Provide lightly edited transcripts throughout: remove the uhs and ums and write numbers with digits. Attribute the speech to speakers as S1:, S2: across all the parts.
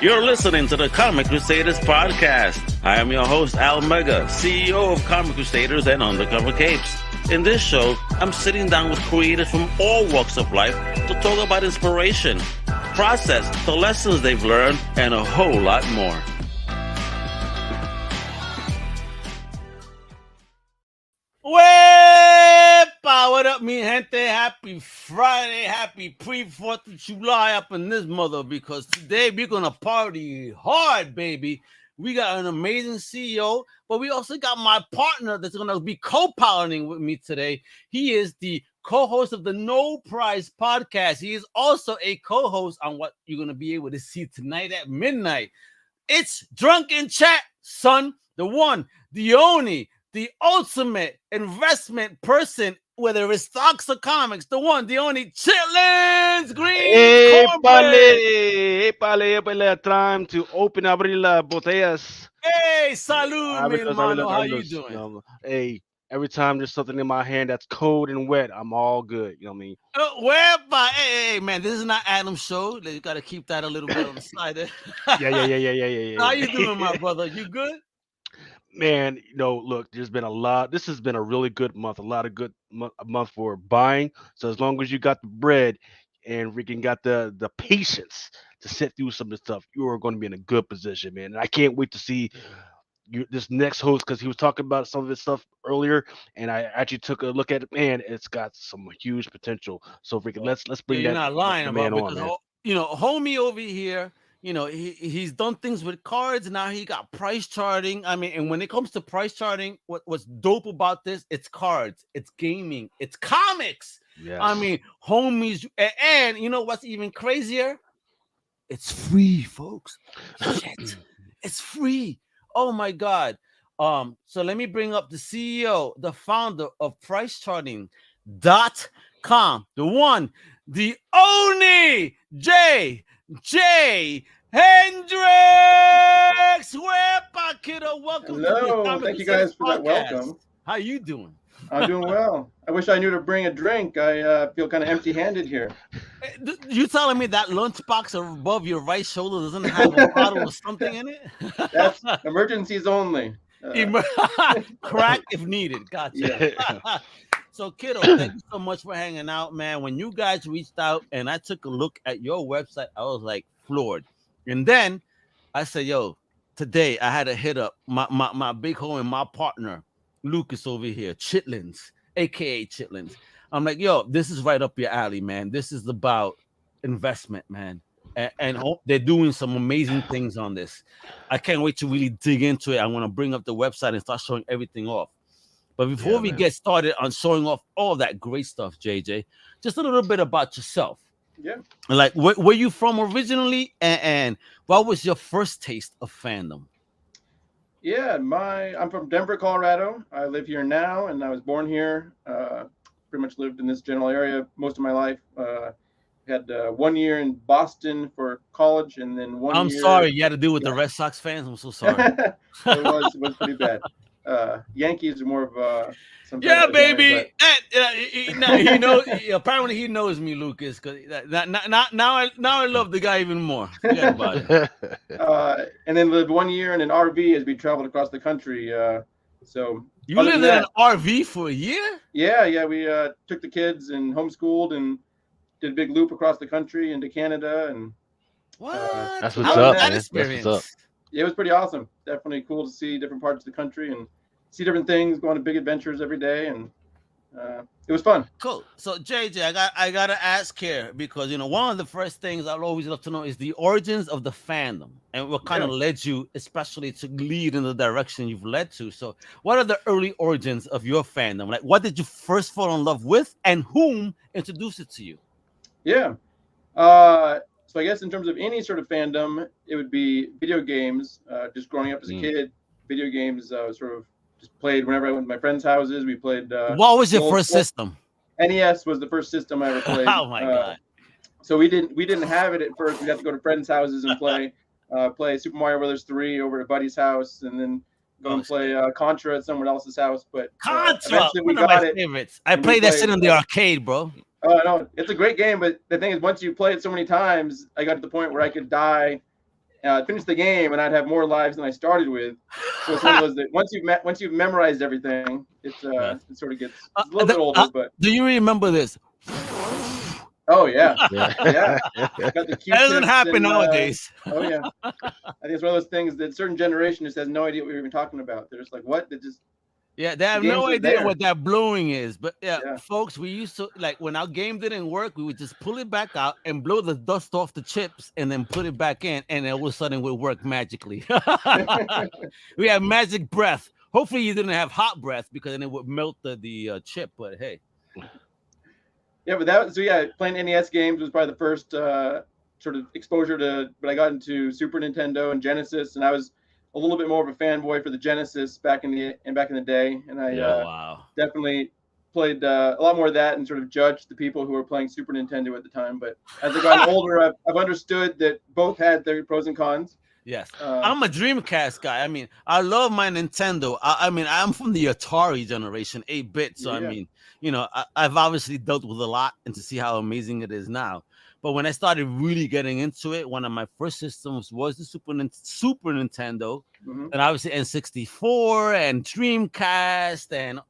S1: You're listening to the Comic Crusaders Podcast. I am your host, Al Mega, CEO of Comic Crusaders and Undercover Capes. In this show, I'm sitting down with creators from all walks of life to talk about inspiration, process, the lessons they've learned, and a whole lot more. What up, mi gente? Happy Friday, happy pre-4th of July up in this mother, because today we're going to party hard, baby. We got an amazing CEO, but we also got my partner that's going to be co-piloting with me today. He is the co-host of the No Price Podcast. He is also a co-host on what you're going to be able to see tonight at midnight. It's Drunken Chat, son. The one, the only, the ultimate investment person, whether it's stocks or comics, the one, the only, Chitlins Green.
S2: Épale, time to open abrir las botellas.
S1: Hey, salud, mi hermano. How you doing?
S2: Hey, every time there's something in my hand that's cold and wet, I'm all good. You know what I mean?
S1: Hey, man, this is not Adam's show. You got to keep that a little bit on the side there.
S2: Yeah.
S1: How you doing, my brother? You good?
S2: Man, look, there's been a lot. This has been a really good month, a month for buying. So as long as you got the bread and freaking got the patience to sit through some of the stuff, you are going to be in a good position, man. And I can't wait to see this next host, because he was talking about some of his stuff earlier, and I actually took a look at it. Man, it's got some huge potential. So freaking let's bring
S1: you're
S2: that
S1: not lying
S2: man
S1: about
S2: on,
S1: because,
S2: man.
S1: Homie over here. He's done things with cards. Now he got price charting. I mean, and when it comes to price charting, what's dope about this? It's cards, it's gaming, it's comics.
S2: Yes.
S1: I mean, homies, and you know what's even crazier? It's free, folks. Shit, it's free. Oh my God. So let me bring up the CEO, the founder of PriceCharting.com, the one, the only JJ Hendricks. Wepa, kiddo. Welcome.
S3: Hello. Thank you guys for that welcome.
S1: How you doing?
S3: I'm doing well. I wish I knew to bring a drink. I feel kind of empty-handed here.
S1: You telling me that lunchbox above your right shoulder doesn't have a bottle of something in it?
S3: That's emergencies only.
S1: Crack if needed. Gotcha.
S3: Yeah.
S1: So, kiddo, thank you so much for hanging out, man. When you guys reached out and I took a look at your website, I was like floored. And then I said, yo, today I had to hit up my big homie and my partner, Lucas over here, Chitlins, aka Chitlins. I'm like, yo, this is right up your alley, man. This is about investment, man. And they're doing some amazing things on this. I can't wait to really dig into it. I want to bring up the website and start showing everything off. But before we get started on showing off all that great stuff, JJ, just a little bit about yourself.
S3: Yeah.
S1: Like, where you from originally, and what was your first taste of fandom?
S3: Yeah, I'm from Denver, Colorado. I live here now, and I was born here. Pretty much lived in this general area most of my life. Had 1 year in Boston for college, and then
S1: I'm sorry, you had to deal with the Red Sox fans. I'm so sorry.
S3: It was pretty bad. Yankees are more of
S1: baby. He knows. Apparently, he knows me, Lucas. Because now I love the guy even more. Forget about it.
S3: And then lived 1 year in an RV as we traveled across the country. So
S1: you lived in an RV for a year?
S3: Yeah. We took the kids and homeschooled and did a big loop across the country into Canada. And
S1: what?
S2: That's what's up, man.
S1: Experience?
S2: That's what's up.
S3: Yeah, it was pretty awesome. Definitely cool to see different parts of the country and see different things, go on to big adventures every day, and it was fun.
S1: Cool. So JJ, I gotta ask here, because one of the first things I'd always love to know is the origins of the fandom and what kind of led you, especially to lead in the direction you've led to. So what are the early origins of your fandom? Like, what did you first fall in love with, and whom introduced it to you?
S3: Yeah. So I guess in terms of any sort of fandom, it would be video games. Just growing up as a kid, video games sort of just played whenever I went to my friends' houses. We played.
S1: What was your first system?
S3: NES was the first system I ever played.
S1: Oh my God!
S3: So we didn't have it at first. We had to go to friends' houses and play Super Mario Brothers 3 over at a buddy's house, and then go and play Contra at someone else's house. But
S1: Contra, one of my favorites. I played that shit in the arcade, bro.
S3: Oh no, it's a great game, but the thing is, once you play it so many times, I got to the point where I could die finish the game, and I'd have more lives than I started with. So it's one of those that once you've memorized everything, it sort of gets a little bit older. But
S1: do you remember this?
S3: Oh yeah. Got the
S1: That doesn't happen
S3: and,
S1: nowadays.
S3: Oh yeah, I think it's one of those things that certain generation just has no idea what we're even talking about. They're just like, what? They just
S1: they have
S3: games
S1: no
S3: are
S1: idea
S3: there.
S1: what that blowing is. But
S3: Yeah.
S1: folks, we used to like when our game didn't work, we would just pull it back out and blow the dust off the chips and then put it back in, and all of a sudden it would work magically. We have magic breath. Hopefully you didn't have hot breath because then it would melt the chip. But hey.
S3: Yeah, but playing NES games was probably the first sort of exposure to. But I got into Super Nintendo and Genesis, and I was a little bit more of a fanboy for the Genesis back in the day, and I definitely played a lot more of that and sort of judged the people who were playing Super Nintendo at the time. But as I've gotten older, I've understood that both had their pros and cons.
S1: Yes, I'm a Dreamcast guy. I mean, I love my Nintendo. I mean, I'm from the Atari generation, 8-bit. So, I mean, you know, I've obviously dealt with a lot and to see how amazing it is now. But when I started really getting into it, one of my first systems was the Super Nintendo, and obviously N64 and Dreamcast. And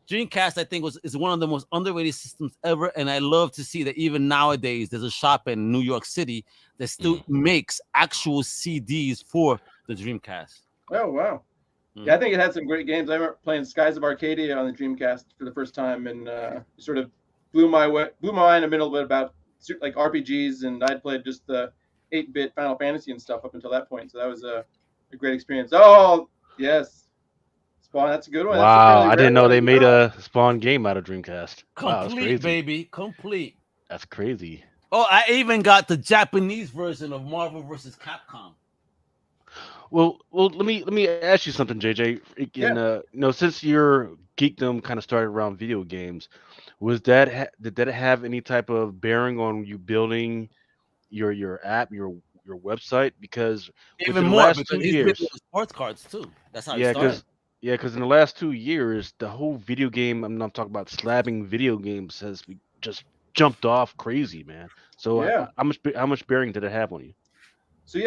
S1: Dreamcast, I think, is one of the most underrated systems ever. And I love to see that even nowadays, there's a shop in New York City that still makes actual CDs for the Dreamcast.
S3: Oh, wow. Yeah, I think it had some great games. I remember playing Skies of Arcadia on the Dreamcast for the first time, and sort of blew my mind a little bit about like RPGs, and I'd played just the 8-bit Final Fantasy and stuff up until that point. So that was a great experience. Oh, yes. Spawn, that's a good one.
S2: Wow, I didn't know they made a Spawn game out of Dreamcast.
S1: Complete, baby. Complete.
S2: That's crazy.
S1: Oh, I even got the Japanese version of Marvel vs. Capcom.
S2: Well, let me ask you something, JJ. Since your geekdom kind of started around video games, did that have any type of bearing on you building your app, your website? Because
S1: even more because he's been with sports cards too. That's how it started.
S2: Because in the last 2 years, the whole video game, I'm not talking about slabbing video games, has just jumped off crazy, man. So how much bearing did it have on you?
S3: So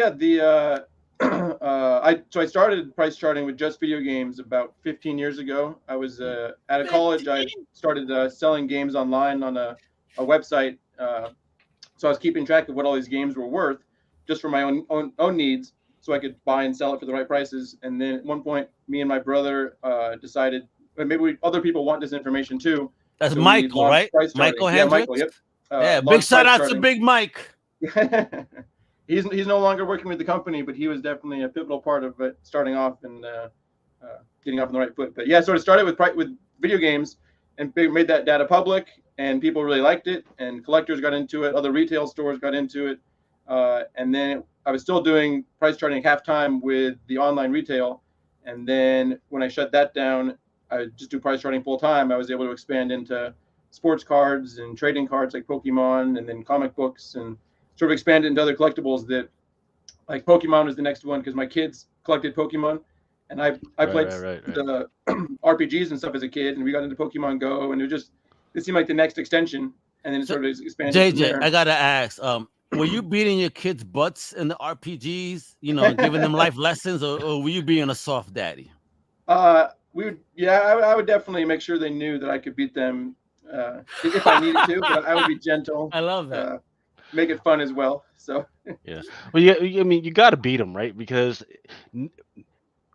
S3: I started price charting with just video games about 15 years ago. I was out of college. I started selling games online on a website. So I was keeping track of what all these games were worth just for my own needs, so I could buy and sell it for the right prices. And then at one point, me and my brother decided maybe other people want this information too.
S1: That's so Michael, right? Michael Hendricks?
S3: Michael, yep.
S1: Big shout out to Big Mike.
S3: He's no longer working with the company, but he was definitely a pivotal part of it starting off and getting off on the right foot. But sort of started with video games and made that data public, and people really liked it, and collectors got into it, other retail stores got into it, and then I was still doing price charting half-time with the online retail, and then when I shut that down, I just do price charting full-time. I was able to expand into sports cards and trading cards like Pokemon, and then comic books, and sort of expand into other collectibles that, like Pokemon was the next one because my kids collected Pokemon, and I played the RPGs and stuff as a kid, and we got into Pokemon Go, and it seemed like the next extension, and then it sort of expanded.
S1: JJ, I gotta ask, were you beating your kids' butts in the RPGs, giving them life lessons, or were you being a soft daddy?
S3: I would definitely make sure they knew that I could beat them if I needed to, but I would be gentle.
S1: I love that.
S3: Make it fun as well. So
S2: yeah, well, I mean, you got to beat them, right? Because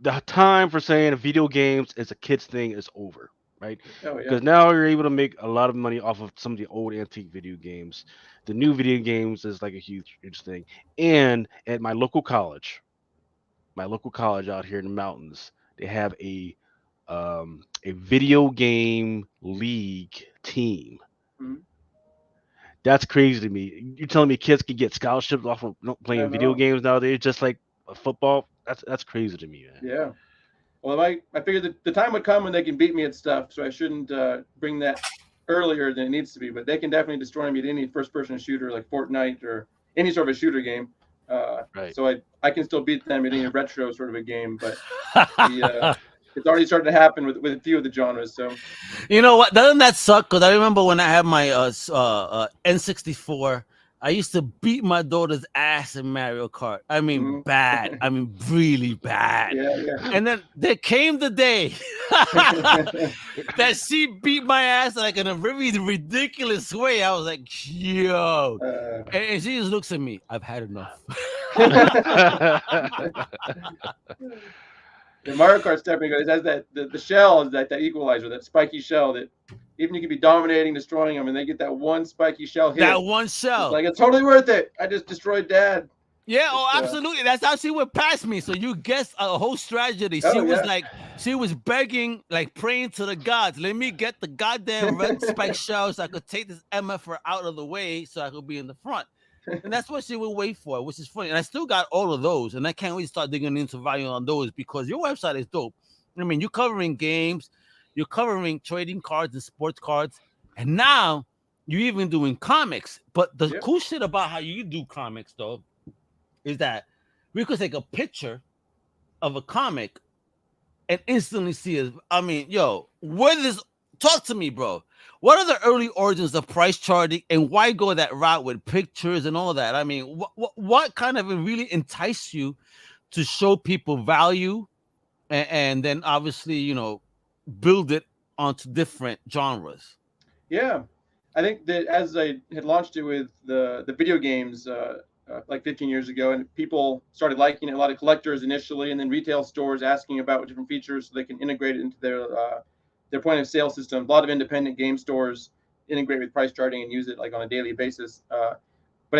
S2: the time for saying video games is a kid's thing is over, right?
S3: Oh, yeah.
S2: Because now you're able to make a lot of money off of some of the old antique video games. The new video games is like a huge thing. And at my local college out here in the mountains, they have a video game league team.
S3: Mm-hmm.
S2: That's crazy to me. You're telling me kids can get scholarships off of playing video games nowadays, just like football? That's crazy to me, man.
S3: Yeah. Well, I figured that the time would come when they can beat me at stuff, so I shouldn't bring that earlier than it needs to be. But they can definitely destroy me at any first-person shooter like Fortnite or any sort of a shooter game.
S2: Right.
S3: So I can still beat them at any retro sort of a game, but it's already started to happen with a few of the genres. So,
S1: you know what? Doesn't that suck? Because I remember when I had my N64, I used to beat my daughter's ass in Mario Kart. I mean, bad. I mean, really bad.
S3: Yeah.
S1: And then there came the day that she beat my ass like in a very ridiculous way. I was like, yo. And she just looks at me. I've had enough.
S3: The Mario Kart's definitely good. It has that the shell is that equalizer, that spiky shell that even you could be dominating, destroying them, and they get that one spiky shell hit.
S1: That one shell.
S3: It's like, it's totally worth it. I just destroyed Dad.
S1: Yeah, absolutely. That's how she went past me. So you guessed a whole strategy. She was begging, like praying to the gods. Let me get the goddamn red spike shell so I could take this MFer out of the way so I could be in the front. And that's what she would wait for, which is funny. And I still got all of those. And I can't really start digging into value on those because your website is dope. I mean, you're covering games, you're covering trading cards and sports cards. And now you're even doing comics. But the cool shit about how you do comics, though, is that we could take a picture of a comic and instantly see it. I mean, yo, talk to me, bro. What are the early origins of price charting and why go that route with pictures and all that? I mean, what kind of really enticed you to show people value and then obviously, you know, build it onto different genres?
S3: Yeah, I think that as I had launched it with the video games like 15 years ago, and people started liking it, a lot of collectors initially, and then retail stores asking about different features so they can integrate it into their point of sale system. A lot of independent game stores integrate with price charting and use it like on a daily basis. But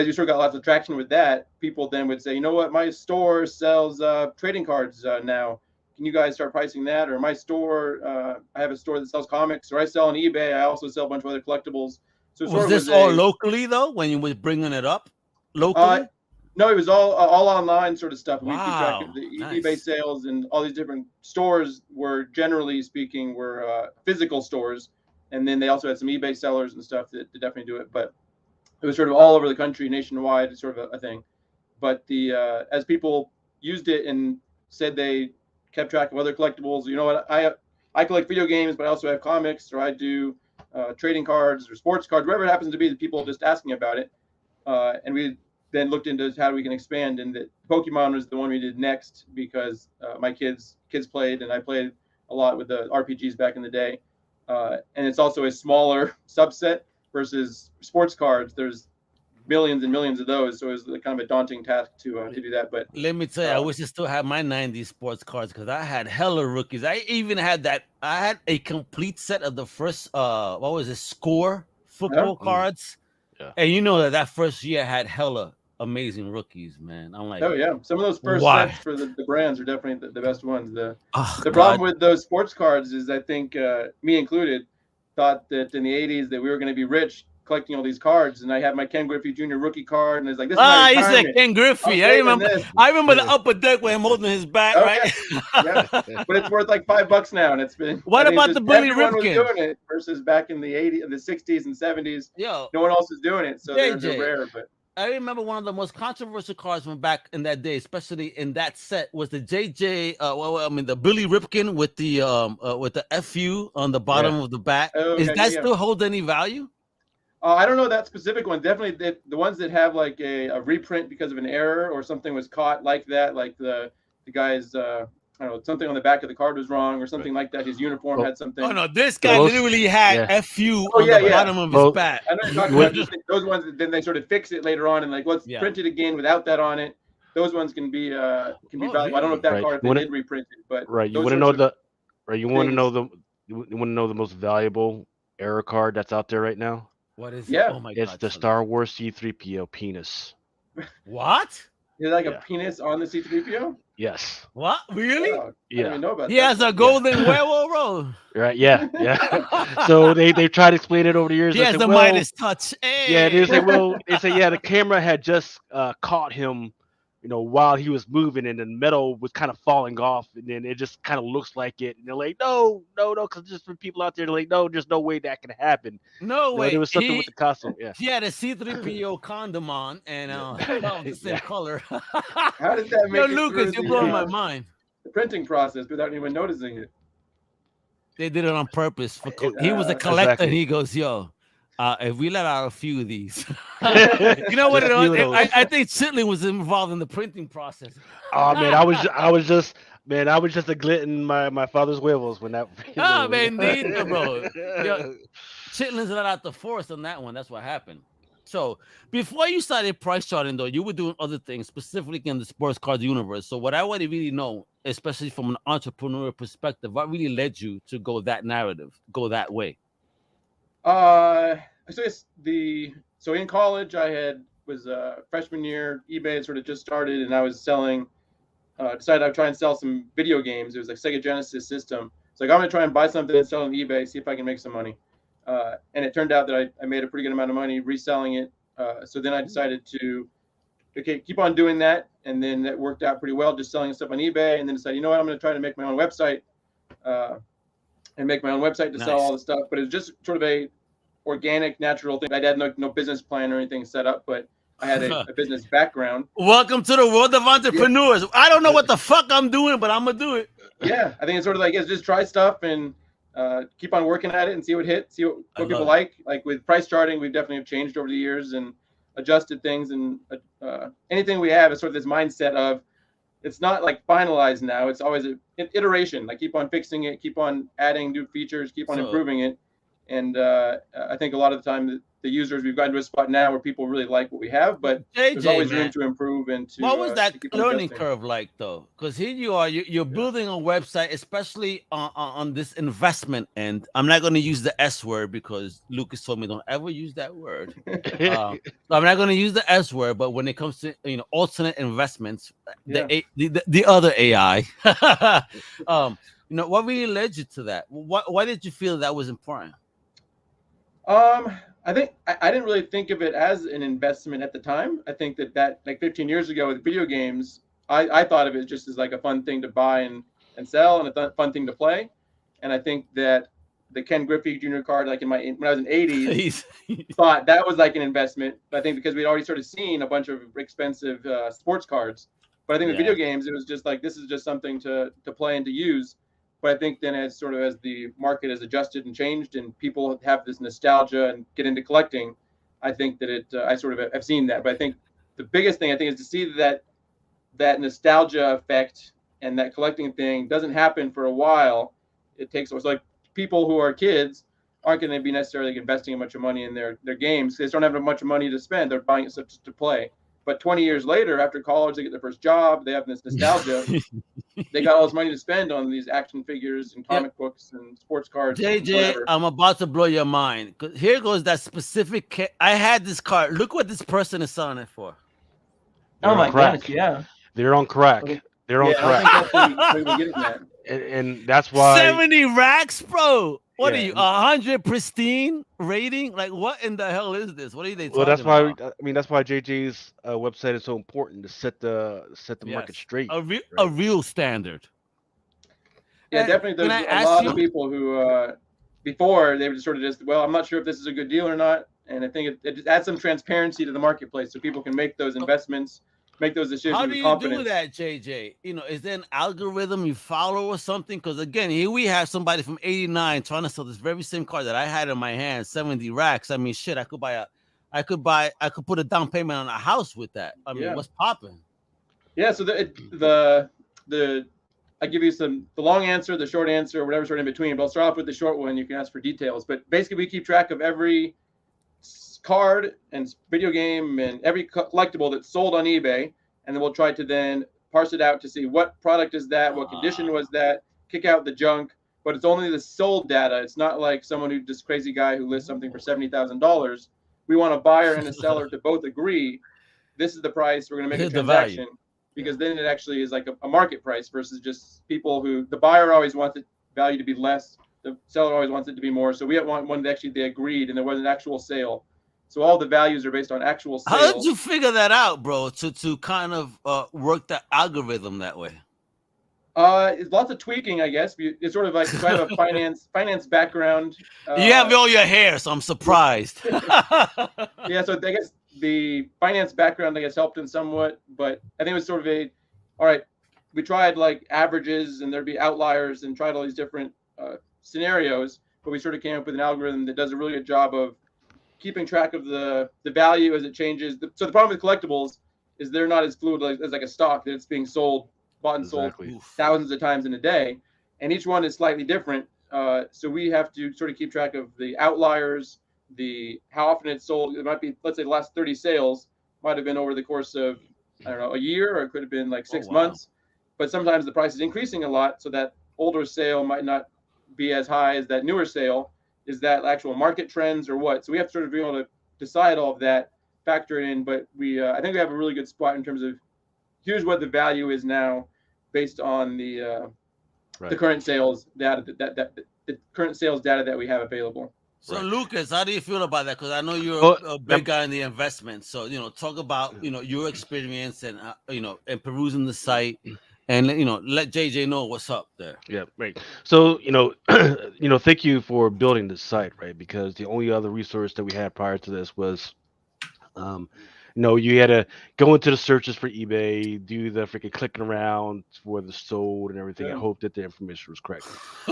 S3: as you sort of got lots of traction with that, people then would say, you know what, my store sells trading cards now. Can you guys start pricing that? Or my store, I have a store that sells comics, or I sell on eBay. I also sell a bunch of other collectibles. So
S1: was this all locally though, when you was bringing it up locally?
S3: No, it was all online sort of stuff.
S1: Wow,
S3: we keep track of the eBay sales, and all these different stores were, generally speaking, were physical stores. And then they also had some eBay sellers and stuff that definitely do it. But it was sort of all over the country, nationwide, sort of a thing. But as people used it and said they kept track of other collectibles, you know what, I collect video games, but I also have comics, or I do trading cards or sports cards, whatever it happens to be, the people just asking about it. And we then looked into how we can expand, and that Pokemon was the one we did next because my kids played, and I played a lot with the RPGs back in the day. And it's also a smaller subset versus sports cards. There's millions and millions of those, so it was kind of a daunting task to do that. But
S1: let me tell you, I wish I still had my 90s sports cards because I had hella rookies. I even had I had a complete set of the first Score football cards. Yeah. And you know that first year had hella amazing rookies, man. I'm like,
S3: oh yeah, some of those first sets for the brands are definitely the best ones. The problem with those sports cards is, I think me included, thought that in the 80s that we were going to be rich collecting all these cards, and I had my Ken Griffey Jr. rookie card, and it's like, this is my
S1: retirement. You said Ken Griffey. I remember the upper deck where I'm holding his back, right?
S3: Yeah. But it's worth like $5 now, and it's been.
S1: What about the Billy Ripken?
S3: Was doing it versus back in the 60s and 70s.
S1: Yo,
S3: no one else is doing it, so
S1: JJ,
S3: they're rare. But
S1: I remember one of the most controversial cards from back in that day, especially in that set, was the JJ. The Billy Ripken with the FU on the bottom of the back. Is that still hold any value?
S3: I don't know that specific one. Definitely the ones that have like a reprint because of an error or something was caught like that, like the guy's I don't know, something on the back of the card was wrong or something like that. His uniform had something.
S1: Oh no, this guy literally had FU on the bottom of his back.
S3: I know you're talking about just those ones that then they sort of fix it later on and like, let's print it again without that on it. Those ones can be valuable. Really? I don't know if that card they did reprint it, but
S2: you want to know the most valuable error card that's out there right now?
S1: What is
S3: it?
S1: Oh my
S2: God, it's the Star Wars C-3PO penis.
S1: What?
S3: Is like a penis on the C-3PO?
S2: Yes.
S1: What? Really?
S3: I didn't even know about that.
S1: He has a golden werewolf roll.
S2: Right, yeah. So they tried to explain it over the years.
S1: He has the Midas touch. Hey.
S2: Yeah, they say the camera had just caught him, while he was moving, and the metal was kind of falling off, and then it just kind of looks like it. And they're like, no, because just for people out there, they're like, no, there's no way that can happen.
S1: No way.
S2: There was something with the costume. Yeah.
S1: He had a C-3PO condom on, and the same color.
S3: How did that make it
S1: Lucas, you're blowing my mind.
S3: The printing process without even noticing it.
S1: They did it on purpose. He was a collector, and he goes, yo, If we let out a few of these,
S2: Just
S1: you know what
S2: a
S1: it
S2: few
S1: was?
S2: of those.
S1: I think Chitlin was involved in the printing process.
S2: Oh man, I was just a glint in my father's huevos when that.
S1: Ah, bendito, bro. Yo, Chitlin's let out the force on that one. That's what happened. So before you started price charting, though, you were doing other things, specifically in the sports cards universe. So what I want to really know, especially from an entrepreneur perspective, what really led you to go that narrative, go that way?
S3: So so in college I was freshman year. eBay had sort of just started, and I was selling. Decided I'd try and sell some video games. It was like Sega Genesis system. So like I'm gonna try and buy something and sell it on eBay, see if I can make some money. And it turned out that I made a pretty good amount of money reselling it. So then I decided to keep on doing that, and then that worked out pretty well, just selling stuff on eBay. And then decided, you know what, I'm gonna try to make my own website. To sell all the stuff. But it was just sort of a organic, natural thing. I had no business plan or anything set up, but I had a business background.
S1: Welcome to the world of entrepreneurs. Yeah. I don't know what the fuck I'm doing, but I'm gonna do it.
S3: Yeah, I think it's sort of like just try stuff and keep on working at it and see what hits, see what people like. Like with price charting, we've definitely changed over the years and adjusted things. And anything we have is sort of this mindset of it's not like finalized now. It's always an iteration. Like keep on fixing it, keep on adding new features, keep on improving it. And I think a lot of the time the users, we've gotten to a spot now where people really like what we have, but there's always room to improve and to.
S1: What was that learning curve like, though? Because here you are, you're building a website, especially on this investment end. I'm not going to use the S word because Lucas told me don't ever use that word. So I'm not going to use the S word, but when it comes to alternate investments, the other AI, what really led you to that? Why did you feel that was important?
S3: I think I didn't really think of it as an investment at the time. I think that like 15 years ago with video games, I thought of it just as like a fun thing to buy and sell and a fun thing to play. And I think that the Ken Griffey Jr. card, like when I was in the 80s, thought that was like an investment. But I think because we'd already sort of seen a bunch of expensive sports cards. But I think with video games, it was just like, this is just something to play and to use. But I think then as the market has adjusted and changed and people have this nostalgia and get into collecting, I think that I sort of have seen that. But I think the biggest thing is to see that nostalgia effect and that collecting thing doesn't happen for a while. It takes, it's like people who are kids aren't going to be necessarily investing a bunch of money in their games. They just don't have much money to spend. They're buying it just to play. But 20 years later, after college, they get their first job. They have this nostalgia. They got all this money to spend on these action figures and comic books and sports cards.
S1: JJ, I'm about to blow your mind. Here goes that specific. I had this card. Look what this person is selling it for.
S4: Oh my goodness, yeah.
S2: They're on crack. They're on crack. And that's why
S1: 70 racks, bro. What are you? 100 pristine rating? Like, what in the hell is this? What are they talking about?
S2: That's why JJ's website is so important to set the market straight.
S1: A real standard.
S3: Yeah, definitely. There's a lot of people who before they were I'm not sure if this is a good deal or not. And I think it just adds some transparency to the marketplace so people can make those investments. Make those decisions.
S1: How do you do that, JJ? Is there an algorithm you follow or something? Because again, here we have somebody from '89 trying to sell this very same card that I had in my hand, 70 racks. I mean, shit, I could put a down payment on a house with that. I mean, what's popping?
S3: Yeah, so I give you the long answer, the short answer, whatever sort of in between. But I'll start off with the short one. You can ask for details. But basically, we keep track of every card and video game and every collectible that's sold on eBay, and then we'll try to then parse it out to see what product is that, what condition was that, kick out the junk. But it's only the sold data. It's not like this crazy guy who lists something for $70,000. We want a buyer and a seller to both agree this is the price we're going to make a transaction, because then it actually is like a market price versus just people who the buyer always wants the value to be less, the seller always wants it to be more. So we want one that actually they agreed and there was an actual sale. So all the values are based on actual sales.
S1: How did you figure that out, bro? To kind of work the algorithm that way?
S3: It's lots of tweaking, I guess. It's sort of like if I have a finance background.
S1: You have all your hair, so I'm surprised.
S3: Yeah, so I guess the finance background helped in somewhat, but I think it was sort of all right. We tried like averages, and there'd be outliers, and tried all these different scenarios, but we sort of came up with an algorithm that does a really good job of keeping track of the value as it changes. So the problem with collectibles is they're not as fluid as like a stock that's being bought and sold thousands of times in a day, and each one is slightly different. So we have to sort of keep track of the outliers, how often it's sold. It might be, let's say, the last 30 sales might have been over the course of, I don't know, a year, or it could have been like 6 months. But sometimes the price is increasing a lot, so that older sale might not be as high as that newer sale. Is that actual market trends or what? So we have to sort of be able to decide all of that, factor it in. But I think we have a really good spot in terms of here's what the value is now based on the current sales data the current sales data that we have available.
S1: So Lucas, how do you feel about that? Because I know you're a big guy in the investment. So talk about your experience and and perusing the site, and let JJ know what's up there.
S2: Yeah, right. So thank you for building this site, right? Because the only other resource that we had prior to this was, you had to go into the searches for eBay, do the freaking clicking around for the sold and everything, and hope that the information was correct.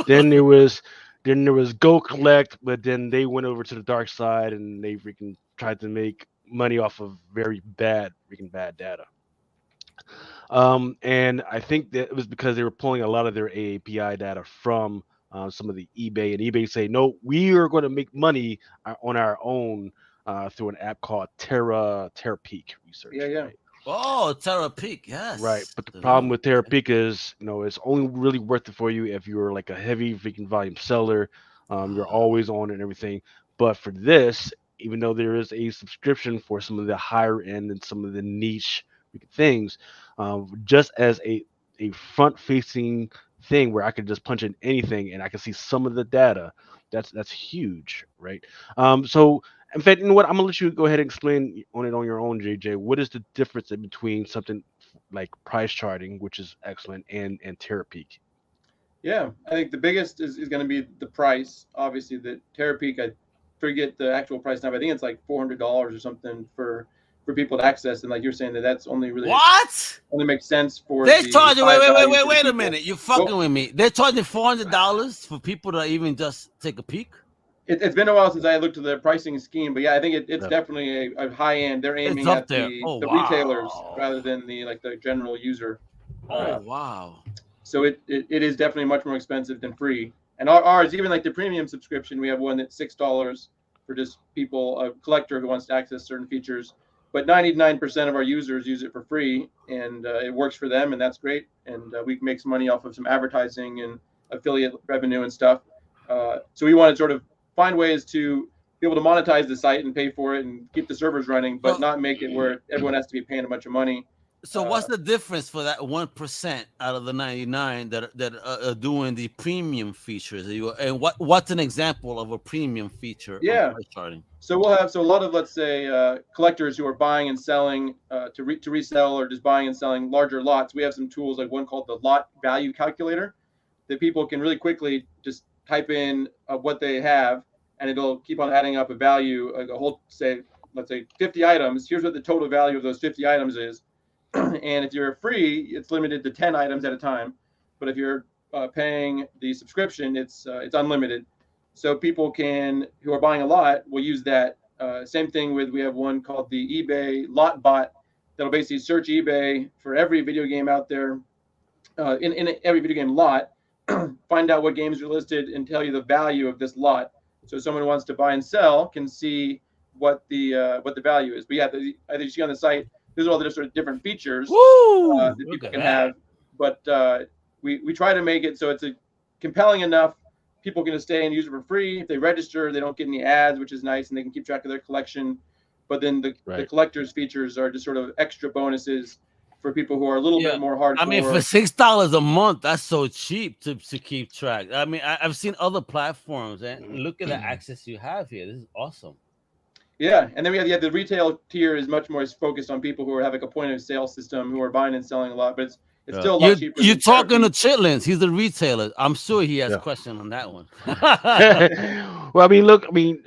S2: Then there was Go Collect, but then they went over to the dark side and they freaking tried to make money off of very bad data. And I think that it was because they were pulling a lot of their API data from some of the eBay, and eBay say, no, we are going to make money on our own through an app called TerraPeak Research.
S3: Yeah.
S2: Right?
S1: Oh, TerraPeak, yes.
S2: Right, but the problem with TerraPeak is, it's only really worth it for you if you're like a heavy freaking volume seller. You're always on and everything. But for this, even though there is a subscription for some of the higher end and some of the niche things, just as a front-facing thing where I could just punch in anything and I can see some of the data, that's huge, right? So in fact, you know what? I'm gonna let you go ahead and explain on your own, JJ. What is the difference in between something like PriceCharting, which is excellent, and TerraPeak?
S3: Yeah, I think the biggest is going to be the price. Obviously, the TerraPeak, I forget the actual price now, but I think it's like $400 or something for people to access. And like you're saying, that's only really only makes sense for
S1: they're charging. Wait a
S3: people.
S1: minute! You're fucking with me. They're charging $400 for people to even just take a peek.
S3: It's been a while since I looked at the pricing scheme, but yeah, I think it's definitely a high end. They're aiming at the retailers rather than the general user.
S1: Wow!
S3: So it is definitely much more expensive than free. And ours, even like the premium subscription, we have one that's $6 for just people, a collector who wants to access certain features. But 99% of our users use it for free, and it works for them, and that's great. And we can make some money off of some advertising and affiliate revenue and stuff. So we want to sort of find ways to be able to monetize the site and pay for it and keep the servers running, but not make it where everyone has to be paying a bunch of money.
S1: So what's the difference for that 1% out of the 99 that are doing the premium features? And what's an example of a premium feature?
S3: Yeah. So we'll have a lot of, let's say, collectors who are buying and selling to resell, or just buying and selling larger lots. We have some tools, like one called the Lot Value Calculator, that people can really quickly just type in what they have, and it'll keep on adding up a value, a whole, let's say 50 items. Here's what the total value of those 50 items is. And if you're free, it's limited to 10 items at a time. But if you're paying the subscription, it's unlimited. So people who are buying a lot will use that. Same thing we have one called the eBay Lot Bot that'll basically search eBay for every video game out there, in every video game lot, find out what games are listed and tell you the value of this lot. So someone who wants to buy and sell can see what the value is. But yeah, I think you see on the site, these are all the different features that people can have. But we try to make it so it's compelling enough. People can stay and use it for free. If they register, they don't get any ads, which is nice, and they can keep track of their collection. But then the collector's features are just sort of extra bonuses for people who are a little bit more hardcore.
S1: I mean, for $6 a month, that's so cheap to keep track. I mean, I've seen other platforms, and look at the access you have here. This is awesome.
S3: Yeah, and then we have the retail tier is much more focused on people who have like a point of sale system, who are buying and selling a lot, but it's still a lot cheaper.
S1: You're talking to Chitlins. He's a retailer. I'm sure he has a question on that one.
S2: Well, I mean,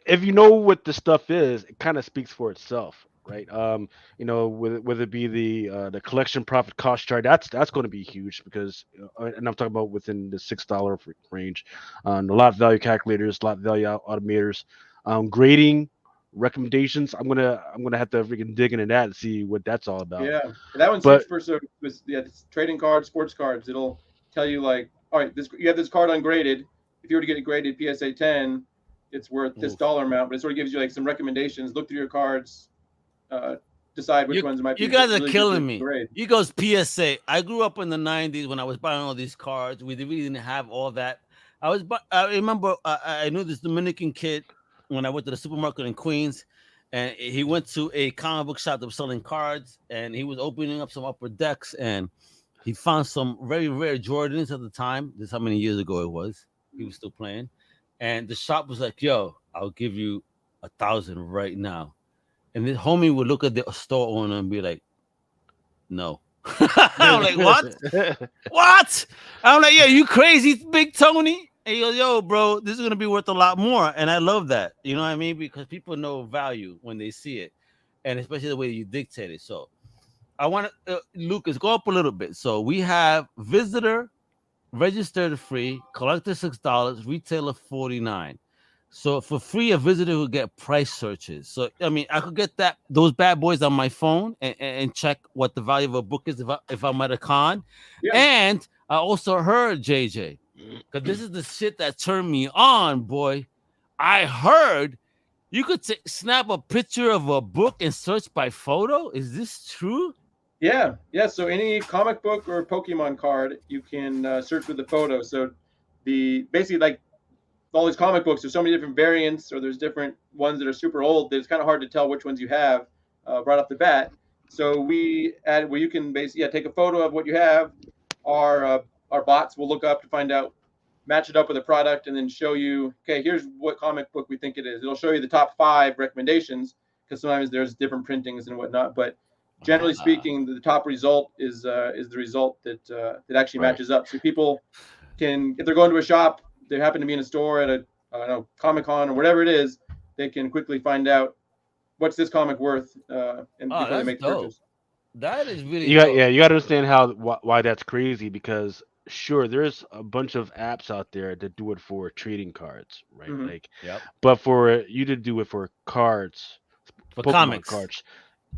S2: if you know what the stuff is, it kind of speaks for itself, right? Whether it be the collection profit cost chart, that's going to be huge, because, and I'm talking about within the $6 range. The lot value calculators, lot value automators, grading, recommendations, I'm gonna have to freaking dig into that and see what that's all about.
S3: Yeah, that one's
S2: But
S3: huge for it's trading cards, sports cards. It'll tell you like, all right, this you have this card ungraded. If you were to get it graded PSA 10, it's worth this dollar amount. But it sort of gives you like some recommendations. Look through your cards, decide which ones might be.
S1: You guys are
S3: really
S1: killing me.
S3: grade.
S1: You goes PSA. I grew up in the '90s when I was buying all these cards. We really didn't have all that. I remember I knew this Dominican kid when I went to the supermarket in Queens, and he went to a comic book shop that was selling cards, and he was opening up some upper decks, and he found some very rare Jordans at the time. This is how many years ago it was. He was still playing, and the shop was like, "Yo, I'll give you 1,000 right now." And this homie would look at the store owner and be like, "No." I'm like, "What? What?" I'm like, "Yeah, you crazy, Big Tony?" And he goes, "Yo, bro, this is gonna be worth a lot more." And I love that. You know what I mean? Because people know value when they see it, and especially the way you dictate it. So I want to, Lucas, go up a little bit. So we have visitor, registered free, collector $6, retailer $49. So for free, a visitor will get price searches. So I mean, I could get those bad boys on my phone and check what the value of a book is if I'm at a con.
S3: Yeah.
S1: And I also heard JJ, because this is the shit that turned me on, boy. I heard you could snap a picture of a book and search by photo. Is this true?
S3: Yeah. So any comic book or Pokemon card, you can search with the photo. So basically like all these comic books, there's so many different variants, or there's different ones that are super old that it's kind of hard to tell which ones you have right off the bat. So we add where you can basically take a photo of what you have. Our bots will look up to find out, match it up with a product, and then show you, okay, here's what comic book we think it is. It'll show you the top 5 recommendations, because sometimes there's different printings and whatnot. But generally speaking, the top result is the result that actually matches up. So people can, if they're going to a shop, they happen to be in a store at a Comic-Con or whatever it is, they can quickly find out what's this comic worth, and before they make purchase.
S1: That is really
S2: you got to understand why that's crazy, because sure, there's a bunch of apps out there that do it for trading cards, right?
S3: Mm-hmm.
S2: Like, but for you to do it for cards,
S1: for
S2: Pokemon
S1: comics
S2: cards,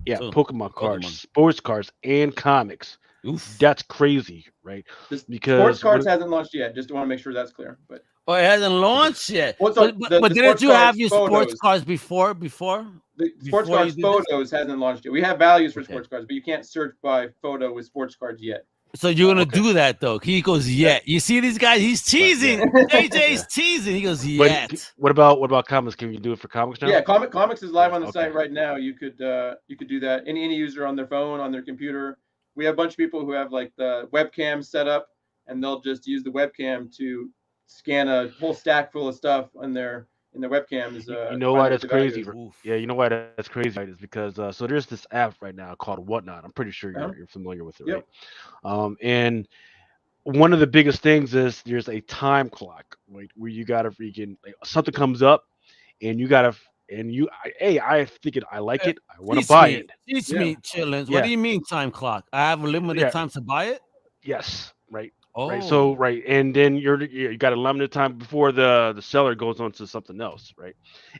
S1: so,
S2: Pokemon cards, sports cards, and comics.
S1: Oof.
S2: That's crazy, right?
S3: Because sports cards hasn't launched yet. Just want to make sure that's clear. But
S1: it hasn't launched yet.
S3: Well,
S1: but didn't you have your sports cards before?
S3: The sports cards photos hasn't launched yet. We have values for sports cards, but you can't search by photo with sports cards yet.
S1: So you're gonna do that though? He goes, "Yet." You see these guys? He's teasing. JJ's teasing. He goes, "Yet."
S2: What about comics? Can you do it for comics now?
S3: Yeah, comics is live on the site right now. You could do that. Any user on their phone, on their computer. We have a bunch of people who have like the webcam set up, and they'll just use the webcam to scan a whole stack full of stuff in their webcams.
S2: You know why that's crazy? Yeah, you know why that's crazy, right? Is because so there's this app right now called Whatnot. I'm pretty sure you're familiar with it, right? And one of the biggest things is there's a time clock, right, where you gotta freaking something comes up, and you gotta. And I think I like it. I want to buy it.
S1: Teach me, Chillins. What do you mean time clock? I have a limited time to buy it?
S2: Yes, right.
S1: Oh.
S2: Right. So and then you got a limited time before the seller goes on to something else, right?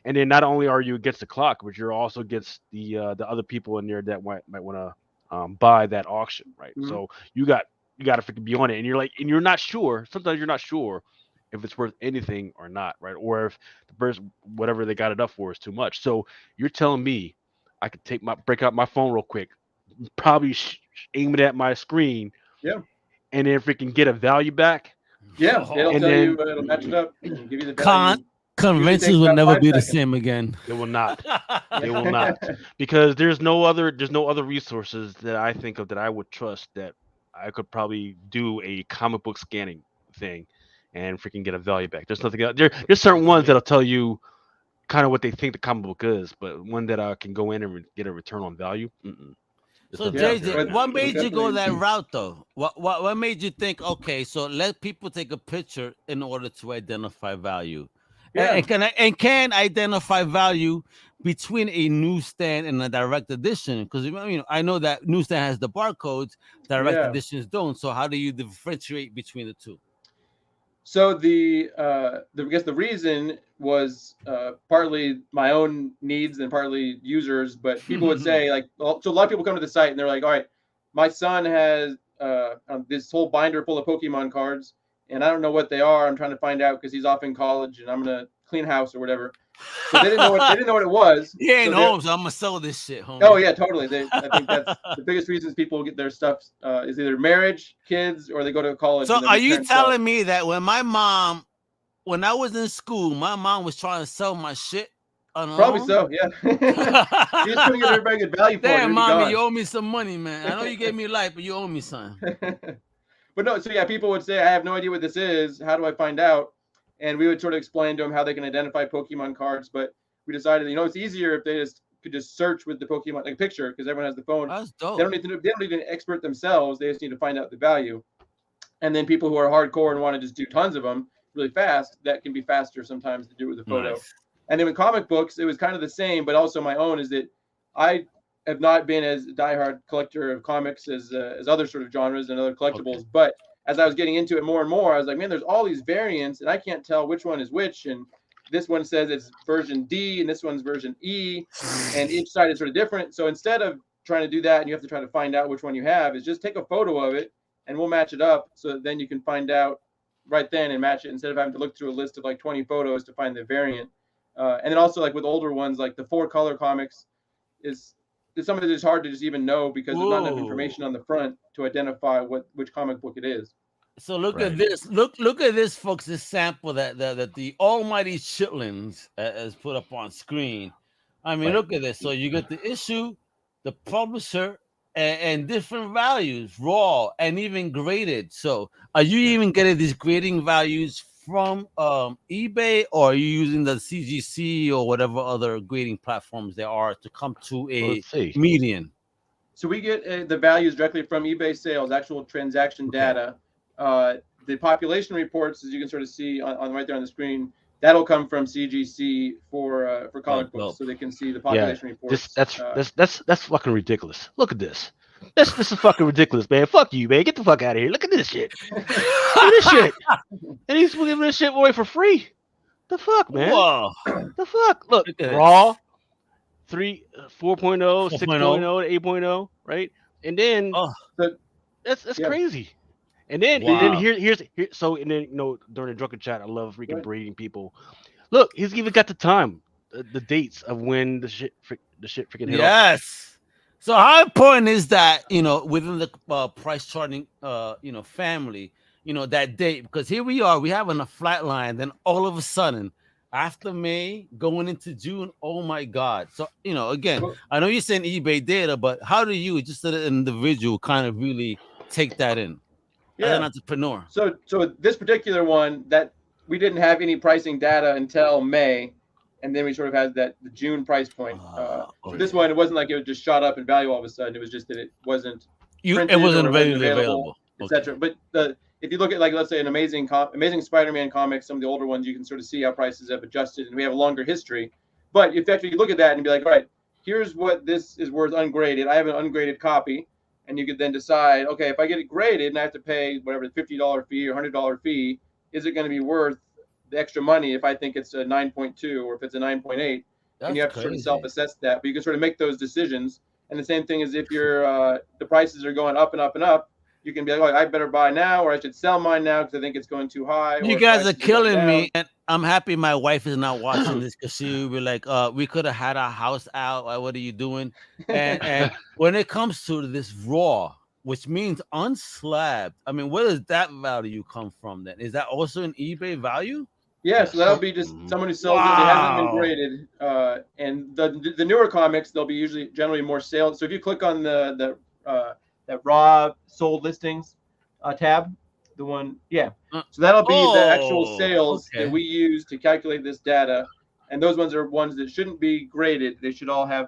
S2: And then not only are you against the clock, but you're also against the other people in there that might want to buy that auction, right? Mm-hmm. So you got to freaking be on it, and you're not sure. Sometimes you're not sure if it's worth anything or not, right? Or if the person, whatever they got it up for, is too much. So you're telling me I could break out my phone real quick, probably aim it at my screen, and then freaking get a value back.
S3: Yeah, it'll tell you, it'll match it up, give you the value.
S1: Conventions will never be the same again.
S2: They will not. They will not, because there's no other resources that I think of that I would trust that I could probably do a comic book scanning thing and freaking get a value back. There's nothing else. There's certain ones that'll tell you kind of what they think the comic book is, but one that I can go in and get a return on value.
S1: So JJ, what made you go that route though? What made you think, okay, so let people take a picture in order to identify value? Yeah. And can identify value between a newsstand and a direct edition? Because I know that newsstand has the barcodes, direct editions don't. So how do you differentiate between the two?
S3: So I guess the reason was partly my own needs and partly users, but people would say like, so a lot of people come to the site and they're like, all right, my son has this whole binder full of Pokemon cards, and I don't know what they are. I'm trying to find out because he's off in college and I'm gonna clean house or whatever. So they didn't know what it was.
S1: He ain't
S3: so
S1: home, so I'm gonna sell this shit, homie.
S3: Oh yeah, totally. I think that's the biggest reasons people get their stuff is either marriage, kids, or they go to college.
S1: So are you telling me that when I was in school, my mom was trying to sell my shit on her
S3: Probably
S1: own?
S3: so, yeah. You just couldn't get everybody good value for it.
S1: Damn, mommy, you owe me some money, man. I know you gave me life, but you owe me some.
S3: But no, so yeah, people would say, I have no idea what this is. How do I find out? And we would sort of explain to them how they can identify Pokemon cards. But we decided, it's easier if they could just search with the Pokemon like picture, because everyone has the phone.
S1: That's dope.
S3: They don't need an expert themselves. They just need to find out the value. And then people who are hardcore and want to just do tons of them really fast, that can be faster sometimes to do with a photo.
S1: Nice.
S3: And then with comic books, it was kind of the same, but also my own is that I have not been as a diehard collector of comics as other sort of genres and other collectibles. Okay. But as I was getting into it more and more, I was like, man, there's all these variants and I can't tell which one is which. And this one says it's version D and this one's version E, and each side is sort of different. So instead of trying to do that and you have to try to find out which one you have, is just take a photo of it and we'll match it up so that then you can find out right then and match it instead of having to look through a list of like 20 photos to find the variant. And then also like with older ones, like the 4-color comics is something that's hard to just even know because there's not enough information on the front to identify which comic book it is.
S1: So look at this. Look at this, folks. This sample that the almighty Chitlins has put up on screen. I mean, look at this. So you get the issue, the publisher, and different values, raw and even graded. So are you even getting these grading values from eBay, or are you using the CGC or whatever other grading platforms there are to come to a median?
S3: So we get the values directly from eBay sales, actual transaction data. The population reports, as you can sort of see on right there on the screen, that'll come from CGC for comic books, so they can see the population reports.
S2: That's fucking ridiculous. Look at this. This is fucking ridiculous, man. Fuck you, man. Get the fuck out of here. Look at this shit. Look at this shit. And he's giving this shit away for free. The fuck, man.
S1: Whoa.
S2: The fuck. Look, raw 4.0, 6.0, 8.0, right? And then that's crazy. And then here's during the drunken chat, I love freaking breeding people. Look, he's even got the time, the dates of when the shit freaking hit.
S1: Yes. So how important is that, within the price charting, family, that date? Because here we are, we having a flat line. Then all of a sudden, after May, going into June, oh my God. So, again, I know you're saying eBay data, but how do you, just as an individual, kind of really take that in as an entrepreneur?
S3: So this particular one, that we didn't have any pricing data until May. And then we sort of had the June price point. So this one, it wasn't like it was just shot up in value all of a sudden. It was just that it wasn't
S1: readily available,
S3: etc. But if you look at, like, let's say an amazing Spider-Man comic, some of the older ones, you can sort of see how prices have adjusted, and we have a longer history. But if actually you look at that and be like, all right, here's what this is worth ungraded. I have an ungraded copy, and you could then decide, okay, if I get it graded and I have to pay whatever the $50 fee or $100 fee, is it going to be worth the extra money if I think it's a 9.2 or if it's a 9.8? And you have to sort of self-assess that, but you can sort of make those decisions. And the same thing is if you're the prices are going up and up and up, you can be like, oh, I better buy now, or I should sell mine now because I think it's going too high.
S1: You guys are killing me, and I'm happy my wife is not watching this, because she would be like, we could have had our house out. What are you doing? And when it comes to this raw, which means unslabbed, I mean, where does that value come from then? Is that also an eBay value?
S3: Yeah, so that'll be just someone who sells it. It hasn't been graded. And the newer comics, they'll be generally more sales. So if you click on the that raw sold listings tab, the one, so that'll be the actual sales that we use to calculate this data. And those ones are ones that shouldn't be graded. They should all have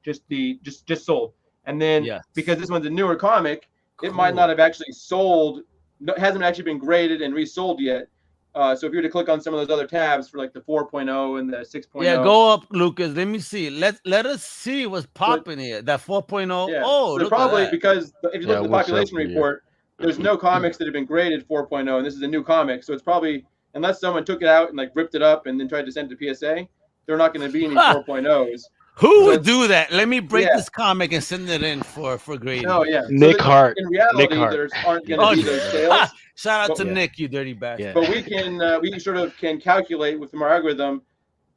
S3: just sold. And then because this one's a newer comic, it might not have actually sold, hasn't actually been graded and resold yet. So if you were to click on some of those other tabs for like the 4.0 and the 6.0.
S1: Yeah, go up, Lucas. Let me see. Let us see what's popping here. That 4.0.
S3: So
S1: look
S3: probably
S1: at that.
S3: because if you look at the population report, there's no comics that have been graded 4.0, and this is a new comic, so it's probably, unless someone took it out and like ripped it up and then tried to send it to PSA, there are not going to be any 4.0s.
S1: Who would do that? Let me break this comic and send it in for grading.
S3: Oh yeah,
S2: Nick Hart.
S3: In reality, there aren't going to be those sales.
S1: Shout out to Nick, you dirty bastard.
S2: Yeah.
S3: But we sort of can calculate with our algorithm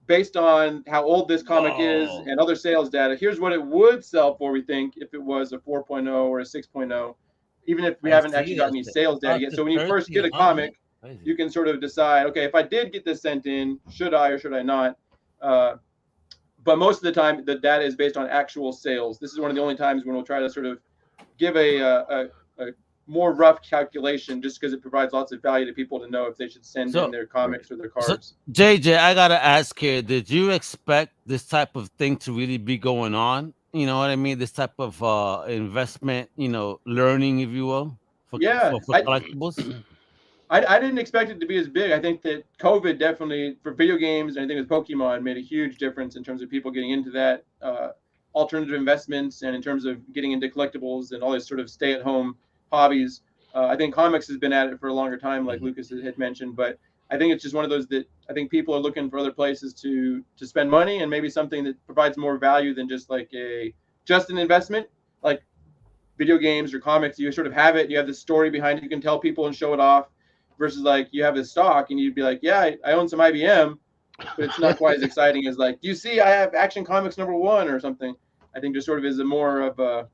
S3: based on how old this comic is and other sales data. Here's what it would sell for, we think, if it was a 4.0 or a 6.0, even if we haven't actually got any sales data yet. So when you first get a comic, you can sort of decide, okay, if I did get this sent in, should I or should I not? But most of the time, the data is based on actual sales. This is one of the only times when we'll try to sort of give a more rough calculation, just because it provides lots of value to people to know if they should send in their comics or their cards.
S1: So, JJ, I gotta ask here: did you expect this type of thing to really be going on? You know what I mean? This type of investment, learning, if you will, for collectibles.
S3: I didn't expect it to be as big. I think that COVID definitely, for video games and I think with Pokemon, made a huge difference in terms of people getting into that, alternative investments, and in terms of getting into collectibles and all these sort of stay-at-home hobbies. I think comics has been at it for a longer time, like Lucas had mentioned, but I think it's just one of those that I think people are looking for other places to spend money, and maybe something that provides more value than just like just an investment, like video games or comics. You sort of have it, you have the story behind it, you can tell people and show it off. Versus like you have this stock and you'd be like, yeah, I own some IBM, but it's not quite as exciting as like, you see, I have Action Comics #1 or something. I think there sort of is a more of a,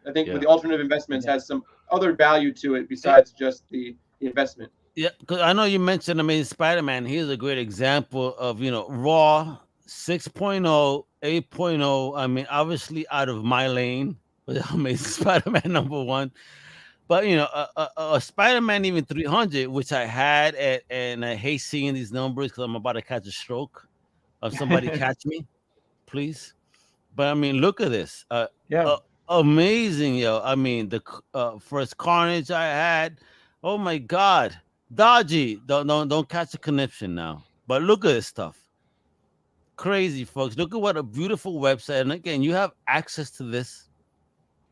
S3: I think with the alternative investments has some other value to it besides just the investment.
S1: Yeah, because I know you mentioned Amazing Spider-Man. Here's a great example of, Raw 6.0, 8.0. I mean, obviously out of my lane with Amazing Spider-Man #1. But, a Spider-Man even 300, which I had, and I hate seeing these numbers because I'm about to catch a stroke. Somebody catch me, please. But, I mean, look at this. Amazing, yo. I mean, the first Carnage I had, oh, my God. Dodgy. Don't catch a conniption now. But look at this stuff. Crazy, folks. Look at what a beautiful website. And, again, you have access to this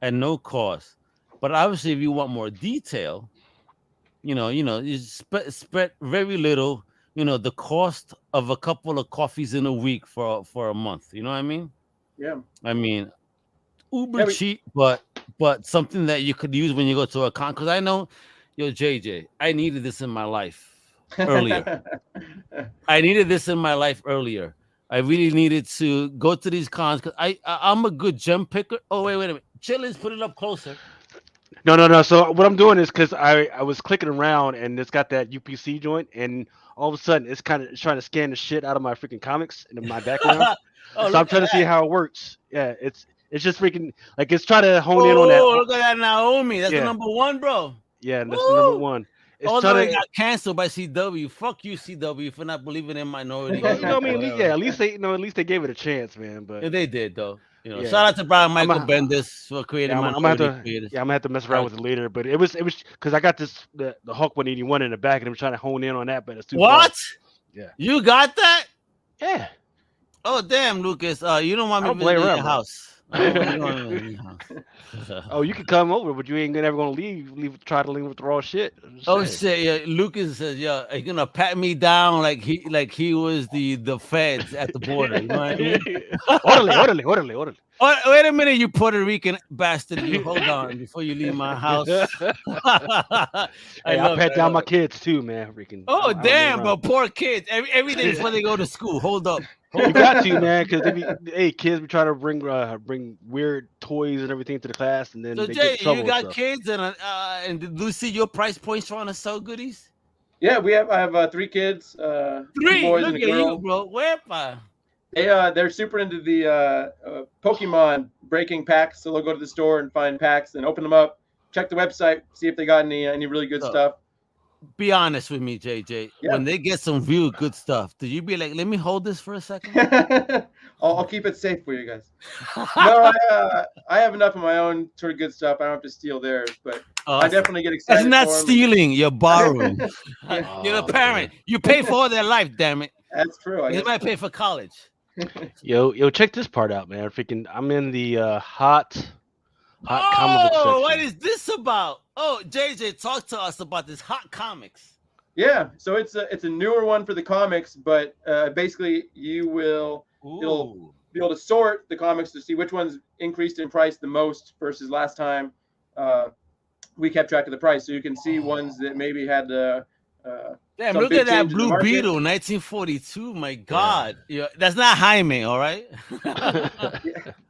S1: at no cost. But obviously, if you want more detail, you spread very little. The cost of a couple of coffees in a week for a month. You know what I mean?
S3: Yeah.
S1: I mean, uber cheap, but something that you could use when you go to a con. Because I know, JJ, I needed this in my life earlier. I really needed to go to these cons because I'm a good gem picker. Oh, wait a minute. Chillins, put it up closer.
S2: No. So what I'm doing is because I was clicking around and it's got that UPC joint, and all of a sudden it's trying to scan the shit out of my freaking comics in my background. So I'm trying to see how it works. Yeah, it's just freaking like it's trying to hone in on that.
S1: Oh, look at that Naomi. That's the #1, bro.
S2: Yeah, that's the #1. It's
S1: although it got canceled by CW. Fuck you, CW, for not believing in minority.
S2: At least they gave it a chance, man. But
S1: they did though. Shout out to Brian Michael Bendis for creating
S2: I'm gonna have to mess around with it later. But it was because I got the Hulk 181 in the back, and I'm trying to hone in on that. But it's too
S1: what?
S2: Far. Yeah,
S1: you got that?
S2: Yeah.
S1: Oh damn, Lucas. You don't want me to visit your house.
S2: Oh, you can come over, but you ain't never gonna leave. Try to leave with the raw shit.
S1: Oh shit! Yeah, Lucas says, "Yeah, he's gonna pat me down like he was the feds at the border." You know what I mean?
S2: Orderly.
S1: Oh, wait a minute, you Puerto Rican bastard! You hold on before you leave my house.
S2: I'll pat down my kids too, man. Freaking.
S1: Oh damn, but poor kids. Every day before they go to school. Hold up.
S2: You got to, man, because kids be trying to bring weird toys and everything to the class, and then
S1: so
S2: they
S1: Jay,
S2: get in trouble.
S1: You got kids, and did you see your price points trying to sell goodies?
S3: Yeah, I have 3 kids,
S1: 3
S3: boys
S1: Look
S3: and a
S1: at
S3: girl.
S1: you, bro. Wherepa?
S3: They're super into the Pokemon breaking packs, so they'll go to the store and find packs and open them up, check the website, see if they got any really good stuff.
S1: Be honest with me, JJ. Yeah. When they get some real good stuff, do you be like, let me hold this for a second?
S3: I'll keep it safe for you guys. No, I have enough of my own sort of good stuff. I don't have to steal theirs, but I definitely get excited.
S1: It's not stealing. You're borrowing. You're the parent. You pay for their life, damn it.
S3: That's true.
S1: You might pay for college.
S2: Yo, check this part out, man. Freaking, I'm in the hot Hot comic book section.
S1: What is this about? Oh, JJ, talk to us about this hot comics.
S3: Yeah, so it's a newer one for the comics, but basically it'll be able to sort the comics to see which ones increased in price the most versus last time we kept track of the price. So you can see ones that maybe had
S1: damn, look at that Blue Beetle, 1942. My God, yeah, that's not Jaime, all right.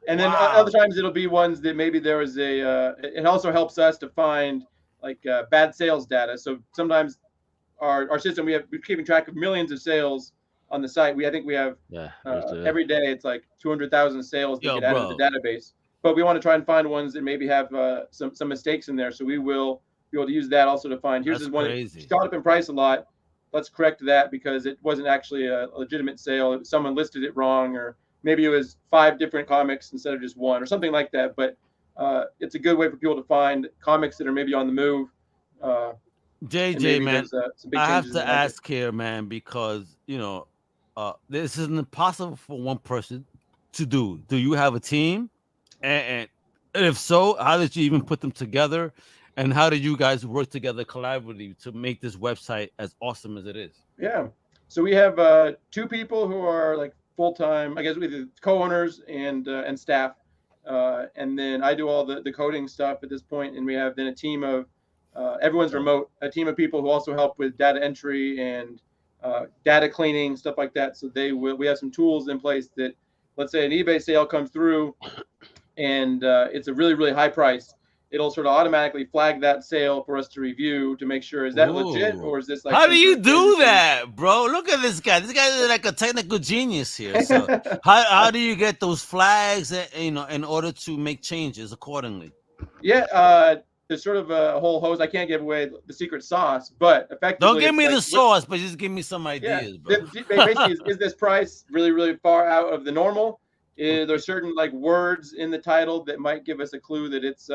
S3: And then other times it'll be ones that maybe there was it also helps us to find like bad sales data. So sometimes our system, we're keeping track of millions of sales on the site. I think we have every day it's like 200,000 sales that get added to the database. But we want to try and find ones that maybe have some mistakes in there. So we will be able to use that also to find. Here's this one that shot up in price a lot. Let's correct that because it wasn't actually a legitimate sale. Someone listed it wrong, or maybe it was 5 different comics instead of just one, or something like that. But it's a good way for people to find comics that are maybe on the move.
S1: JJ, man, I have to ask here, man, because this isn't impossible for one person to do. Do you have a team? And if so, how did you even put them together? And how did you guys work together collaboratively to make this website as awesome as it is?
S3: Yeah, so we have 2 people who are like full-time, I guess, with the co-owners and staff, and then I do all the coding stuff at this point, and we have then a team of everyone's remote, a team of people who also help with data entry and data cleaning, stuff like that. So we have some tools in place that, let's say an eBay sale comes through and it's a really, really high price. It'll sort of automatically flag that sale for us to review to make sure, is that legit, or is this like...
S1: How do you do that, bro? Look at this guy. This guy is like a technical genius here. So how do you get those flags, in order to make changes accordingly?
S3: Yeah, there's sort of a whole host. I can't give away the secret sauce, but effectively...
S1: Don't give me the sauce, but just give me some ideas, bro.
S3: Basically, is this price really, really far out of the normal? There's certain like words in the title that might give us a clue that it's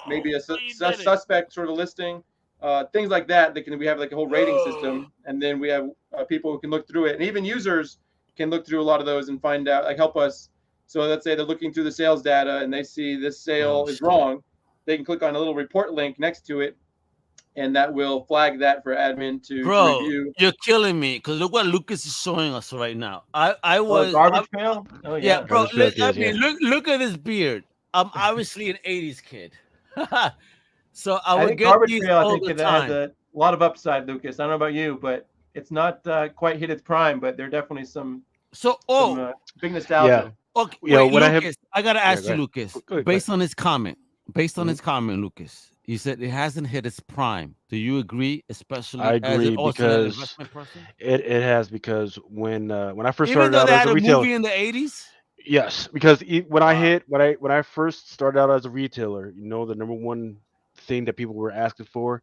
S3: maybe a suspect sort of listing, things like that. We have like a whole rating system, and then we have people who can look through it, and even users can look through a lot of those and find out, like help us. So let's say they're looking through the sales data and they see this sale is wrong. They can click on a little report link next to it, and that will flag that for admin to review.
S1: You're killing me, because look what Lucas is showing us right now. I was
S4: garbage pail. Oh yeah,
S1: bro. Look at this beard. I'm obviously an '80s kid, so I would get
S4: garbage
S1: these
S4: pail.
S1: all
S4: I think
S1: the
S4: it
S1: time.
S4: has a lot of upside, Lucas. I don't know about you, but it's not quite hit its prime. But there are definitely some big nostalgia.
S1: Yeah. Okay, wait, Lucas, I gotta ask you, Lucas, based on his comment, Lucas. You said it hasn't hit its prime. Do you agree? Especially,
S2: I agree, because it has, because when I first started out as a retailer,
S1: movie in the 80s.
S2: Yes, because when I first started out as a retailer, the number one thing that people were asking for,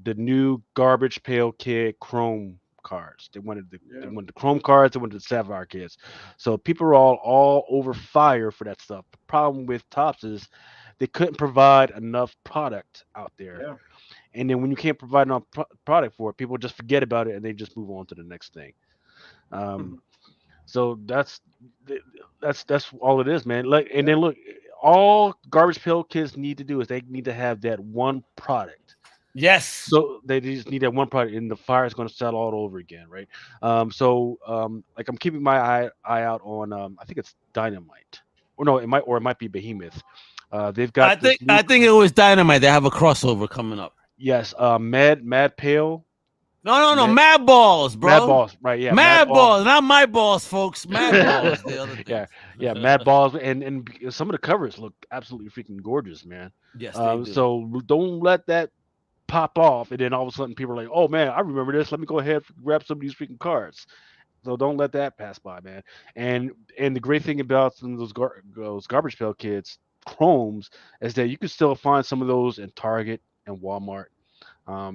S2: the new Garbage Pail Kid Chrome cards. They wanted the Chrome cards. They wanted the Sapphire kids. So people were all over fire for that stuff. The problem with Topps is they couldn't provide enough product out there.
S3: Yeah.
S2: And then when you can't provide enough product for it, people just forget about it and they just move on to the next thing. So that's all it is, man. Then look, all Garbage Pail Kids need to do is they need to have that one product.
S1: Yes.
S2: So they just need that one product, and the fire is going to start all over again, right? Like I'm keeping my eye out on I think it's Dynamite, or no, it might be Behemoth. They've got.
S1: I think it was Dynamite. They have a crossover coming up.
S2: Yes, Mad Pail.
S1: No, Mad Balls, bro.
S2: Mad Balls, right? Yeah,
S1: Mad Balls, not my balls, folks. Mad Balls, the other thing.
S2: Yeah, Mad Balls, and some of the covers look absolutely freaking gorgeous, man.
S1: Yes, they do.
S2: So don't let that pop off, and then all of a sudden people are like, "Oh man, I remember this. Let me go ahead and grab some of these freaking cards." So don't let that pass by, man. And the great thing about some of those Garbage Pail Kids Chromes is that you can still find some of those in Target and Walmart.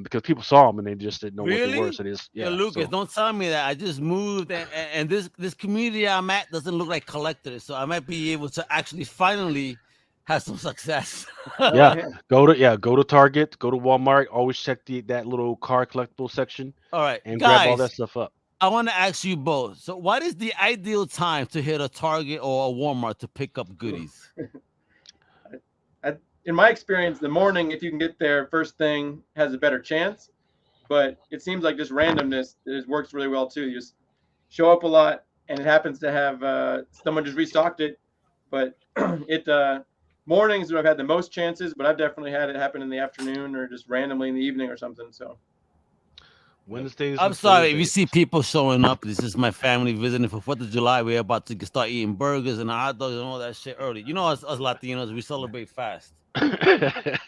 S2: Because people saw them and they just didn't know what they were. So
S1: Lucas, don't tell me that. I just moved, and this community I'm at doesn't look like collectors, so I might be able to actually finally have some success.
S2: Go to Target, go to Walmart. Always check that little car collectible section.
S1: All right,
S2: and
S1: guys,
S2: grab all that stuff up.
S1: I want to ask you both. So, what is the ideal time to hit a Target or a Walmart to pick up goodies?
S3: in my experience, the morning, if you can get there first thing, has a better chance. But it seems like just randomness works really well too. You just show up a lot, and it happens to have someone just restocked it. But mornings where I've had the most chances, but I've definitely had it happen in the afternoon or just randomly in the evening or something. So
S2: Wednesdays.
S1: I'm sorry if you see people showing up. This is my family visiting for 4th of July. We're about to start eating burgers and hot dogs and all that shit early. You know, us Latinos, we celebrate fast.
S2: You're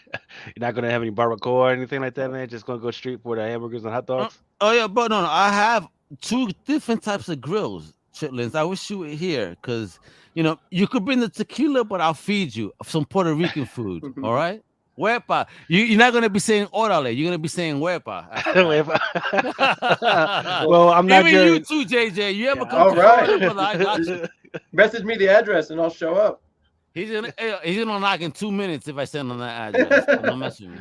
S2: not gonna have any barbacoa or anything like that, man. Just gonna go straight for the hamburgers and hot dogs.
S1: Oh yeah, but no, I have 2 different types of grills, chitlins. I wish you were here, because you could bring the tequila, but I'll feed you some Puerto Rican food. All right, huepa. You're not gonna be saying orale. You're gonna be saying huepa.
S2: Well, I'm not.
S1: Even you too, JJ. You ever come
S3: all
S1: to
S3: right.
S1: Florida, brother? I got you.
S3: Message me the address and I'll show up.
S1: He's gonna knock in 2 minutes if I send him that address. Don't mess with me.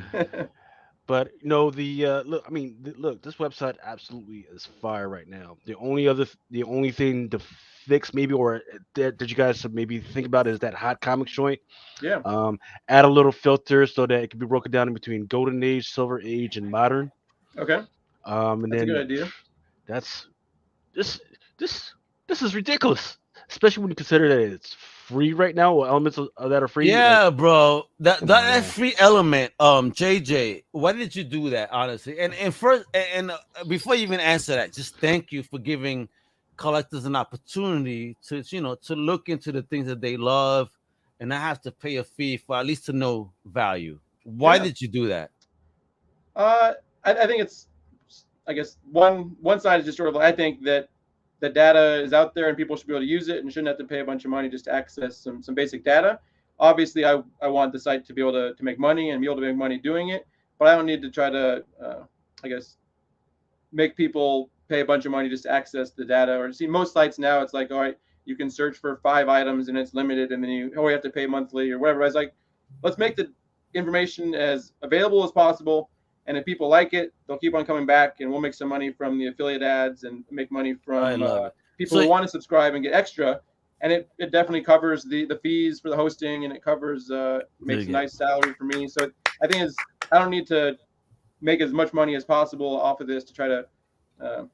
S2: But look, this website absolutely is fire right now. The only thing to fix maybe, or that you guys should maybe think about, is that hot comics joint.
S3: Yeah.
S2: Add a little filter so that it can be broken down in between Golden Age, Silver Age, and Modern.
S3: Okay.
S2: And
S3: That's
S2: then
S3: a good idea.
S2: That's this is ridiculous, especially when you consider that it's free right now, or elements that are free.
S1: Yeah, bro. That free element. JJ, why did you do that, honestly? And first, before you even answer that, just thank you for giving collectors an opportunity to look into the things that they love and not have to pay a fee for at least to know value. Why did you do that?
S3: I think it's, I guess one side is just sort of, I think that the data is out there and people should be able to use it and shouldn't have to pay a bunch of money just to access some basic data. Obviously, I want the site to be able to make money and be able to make money doing it, but I don't need to try to, I guess, make people pay a bunch of money just to access the data. Or see, most sites now, it's like, all right, you can search for 5 items and it's limited, and then you have to pay monthly or whatever. I was like, let's make the information as available as possible. And if people like it, they'll keep on coming back, and we'll make some money from the affiliate ads and make money from people who want to subscribe and get extra. And it definitely covers the fees for the hosting, and it covers makes a nice salary for me. So I think I don't need to make as much money as possible off of this to try to.
S1: I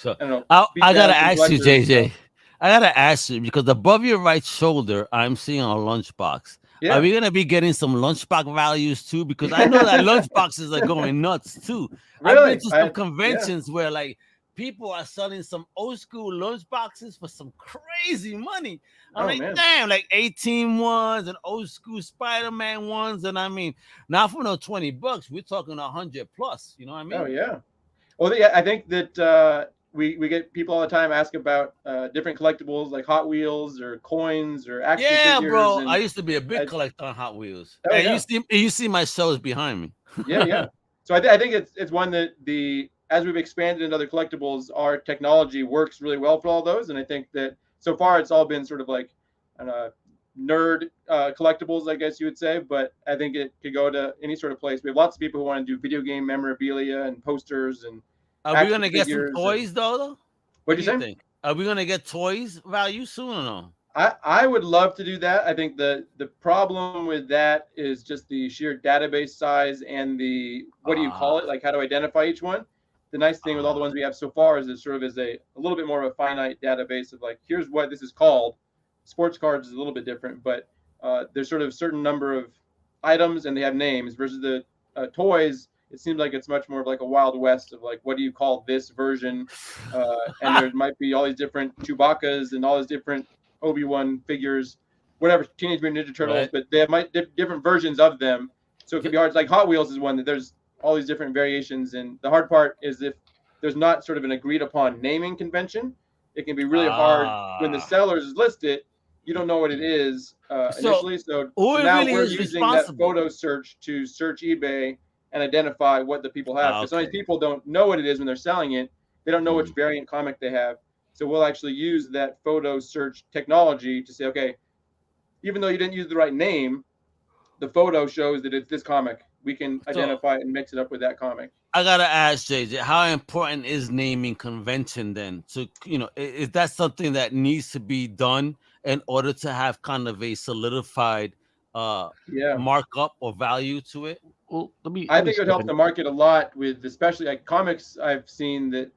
S1: don't know. I gotta ask you, JJ. I gotta ask you, because above your right shoulder, I'm seeing a lunchbox. Yeah. Are we gonna be getting some lunchbox values too? Because I know that lunchboxes are going nuts too. Really? I've been to some conventions where like people are selling some old school lunchboxes for some crazy money. I'm like, damn, like 18 ones and old school Spider-Man ones, and I mean, not for no $20, we're talking 100 plus. You know what I mean?
S3: Oh yeah. Well, yeah, I think that we get people all the time ask about different collectibles like Hot Wheels or coins or action figures.
S1: Yeah, bro. I used to be a big collector on Hot Wheels. Oh, and you see my shows behind me.
S3: Yeah. So I think it's one that as we've expanded into other collectibles, our technology works really well for all those. And I think that so far it's all been sort of like nerd collectibles, I guess you would say. But I think it could go to any sort of place. We have lots of people who want to do video game memorabilia and posters and.
S1: Are we gonna get some toys though?
S3: What do you think?
S1: Are we gonna get toys value soon or no?
S3: I would love to do that. I think the problem with that is just the sheer database size and the what do you call it? Like how to identify each one. The nice thing with all the ones we have so far is it sort of is a little bit more of a finite database of like, here's what this is called. Sports cards is a little bit different, but there's sort of a certain number of items and they have names versus the toys. It seems like it's much more of like a Wild West of like, what do you call this version? And there might be all these different Chewbacca's and all these different Obi-Wan figures, whatever, Teenage Mutant Ninja Turtles, right. But they have different versions of them. So it can be hard. Like Hot Wheels is one that there's all these different variations. And the hard part is if there's not sort of an agreed upon naming convention, it can be really hard when the sellers list it. You don't know what it is initially. So now we're using that photo search to search eBay and identify what the people have. Because some of these people don't know what it is when they're selling it. They don't know which variant comic they have. So we'll actually use that photo search technology to say, okay, even though you didn't use the right name, the photo shows that it's this comic. We can identify it and mix it up with that comic.
S1: I gotta ask JJ, how important is naming convention then? So, is that something that needs to be done in order to have kind of a solidified markup or value to it?
S2: Well,
S3: I think it would help the market a lot with, especially like comics. I've seen that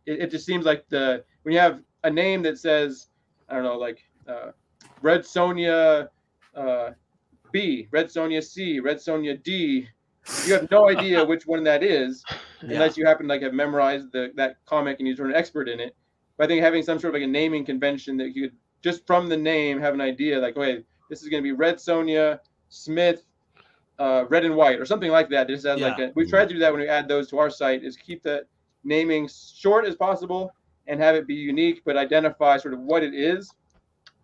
S3: it just seems like when you have a name that says, I don't know, like Red Sonja B, Red Sonja C, Red Sonja D. You have no idea which one that is unless you happen to like have memorized that comic and you're an expert in it. But I think having some sort of like a naming convention that you could just from the name have an idea like, okay, this is going to be Red Sonja Smith, Red and White or something like that. Just as like we tried to do that when we add those to our site is keep that naming short as possible and have it be unique, but identify sort of what it is.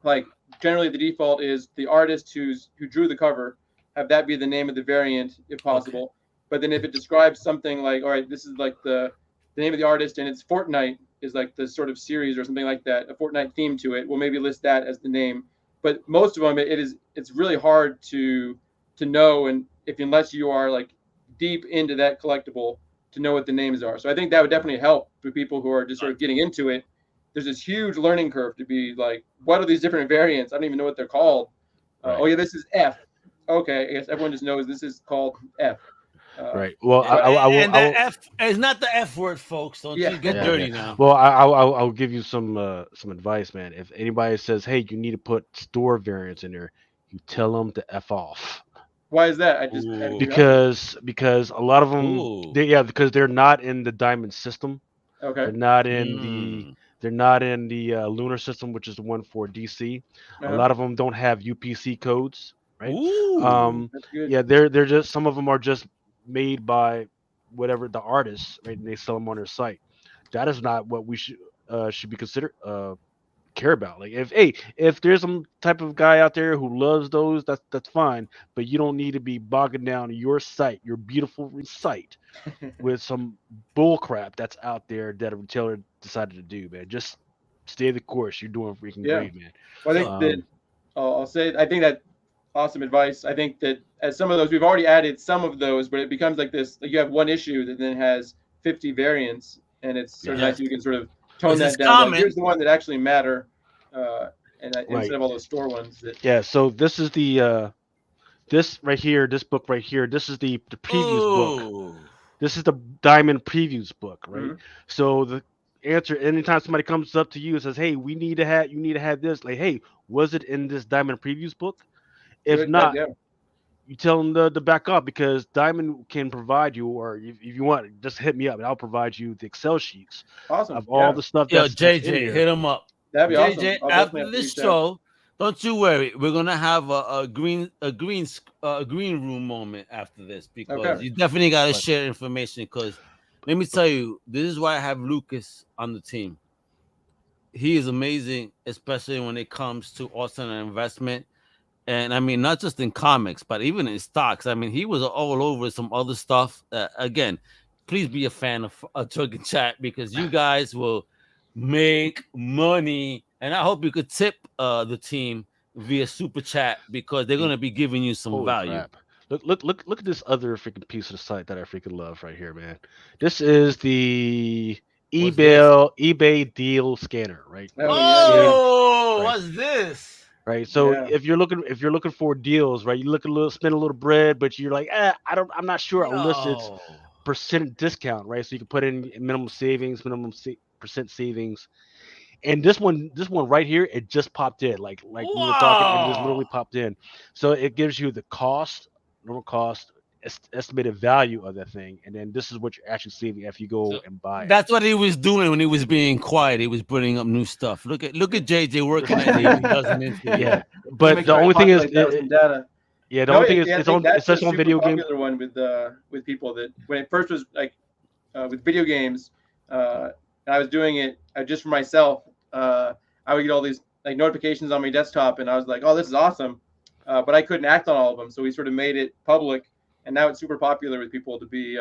S3: Like generally the default is the artist who drew the cover, have that be the name of the variant if possible. Okay. But then if it describes something like, all right, this is like the name of the artist and it's Fortnite is like the sort of series or something like that, a Fortnite theme to it, we'll maybe list that as the name. But most of them, it's really hard to know, and unless you are like deep into that collectible to know what the names are. So I think that would definitely help for people who are just sort of getting into it. There's this huge learning curve to be like, what are these different variants? I don't even know what they're called. Oh yeah, this is F. Okay, I guess everyone just knows this is called F.
S2: Right. Well,
S1: F is not the F word, folks. Don't you get dirty now.
S2: Well, I'll give you some advice, man. If anybody says, "Hey, you need to put store variants in there," you tell them to F off.
S3: Why is that?
S2: Because a lot of them, because they're not in the diamond system.
S3: Okay.
S2: They're not in the lunar system, which is the one for DC. A lot of them don't have UPC codes. Right.
S1: Ooh,
S3: that's good.
S2: Yeah, they're just some of them are just made by whatever the artists, right? And they sell them on their site. That is not what we should be considered care about. Like if there's some type of guy out there who loves those, that's fine. But you don't need to be bogging down your site, your beautiful site, with some bull crap that's out there that a retailer decided to do, man. Just stay the course. You're doing freaking great, man.
S3: Well, I think I'll say I think that awesome advice. I think that as some of those, we've already added some of those, but it becomes like this, like you have one issue that then has 50 variants, and it's sort of nice you can sort of tone that down. Like, here's the one that actually matter, instead of all those store ones.
S2: So this is the this right here, this book right here. This is the previews book. This is the Diamond Previews book, right? Mm-hmm. So the answer, anytime somebody comes up to you and says, "Hey, you need to have this," like, "Hey, was it in this Diamond Previews book?" If not, you tell them to back up, because Diamond can provide you, or if you want, just hit me up and I'll provide you the Excel sheets of all the stuff.
S1: Yo, JJ, hit them up.
S3: That'd be
S1: JJ, awesome. After this show, don't you worry. We're gonna have a green room moment after this, because you definitely gotta share information. Because let me tell you, this is why I have Lucas on the team. He is amazing, especially when it comes to alternate investment. And I mean, not just in comics, but even in stocks. I mean, he was all over some other stuff. Again, please be a fan of Truck and Chat, because you guys will make money. And I hope you could tip the team via Super Chat, because they're going to be giving you some value.
S2: Crap. Look at this other freaking piece of the site that I freaking love right here, man. This is the eBay deal scanner, right?
S1: What's this?
S2: Right, so if you're looking for deals, right, you spend a little bread, but you're like, I'm not sure unless it's percent discount, right? So you can put in minimum savings, percent savings, and this one right here, it just popped in, like we were talking, it just literally popped in. So it gives you the normal cost, estimated value of that thing, and then this is what you're actually saving if you go and buy it.
S1: That's what he was doing when he was being quiet. He was putting up new stuff. Look at JJ working at it. He doesn't
S2: but the only thing is data. Yeah, the only thing is it's such on video game.
S3: Popular one with people that when it first was like with video games, and I was doing it just for myself. I would get all these like notifications on my desktop, and I was like, "Oh, this is awesome," but I couldn't act on all of them. So we sort of made it public. And now it's super popular with people to be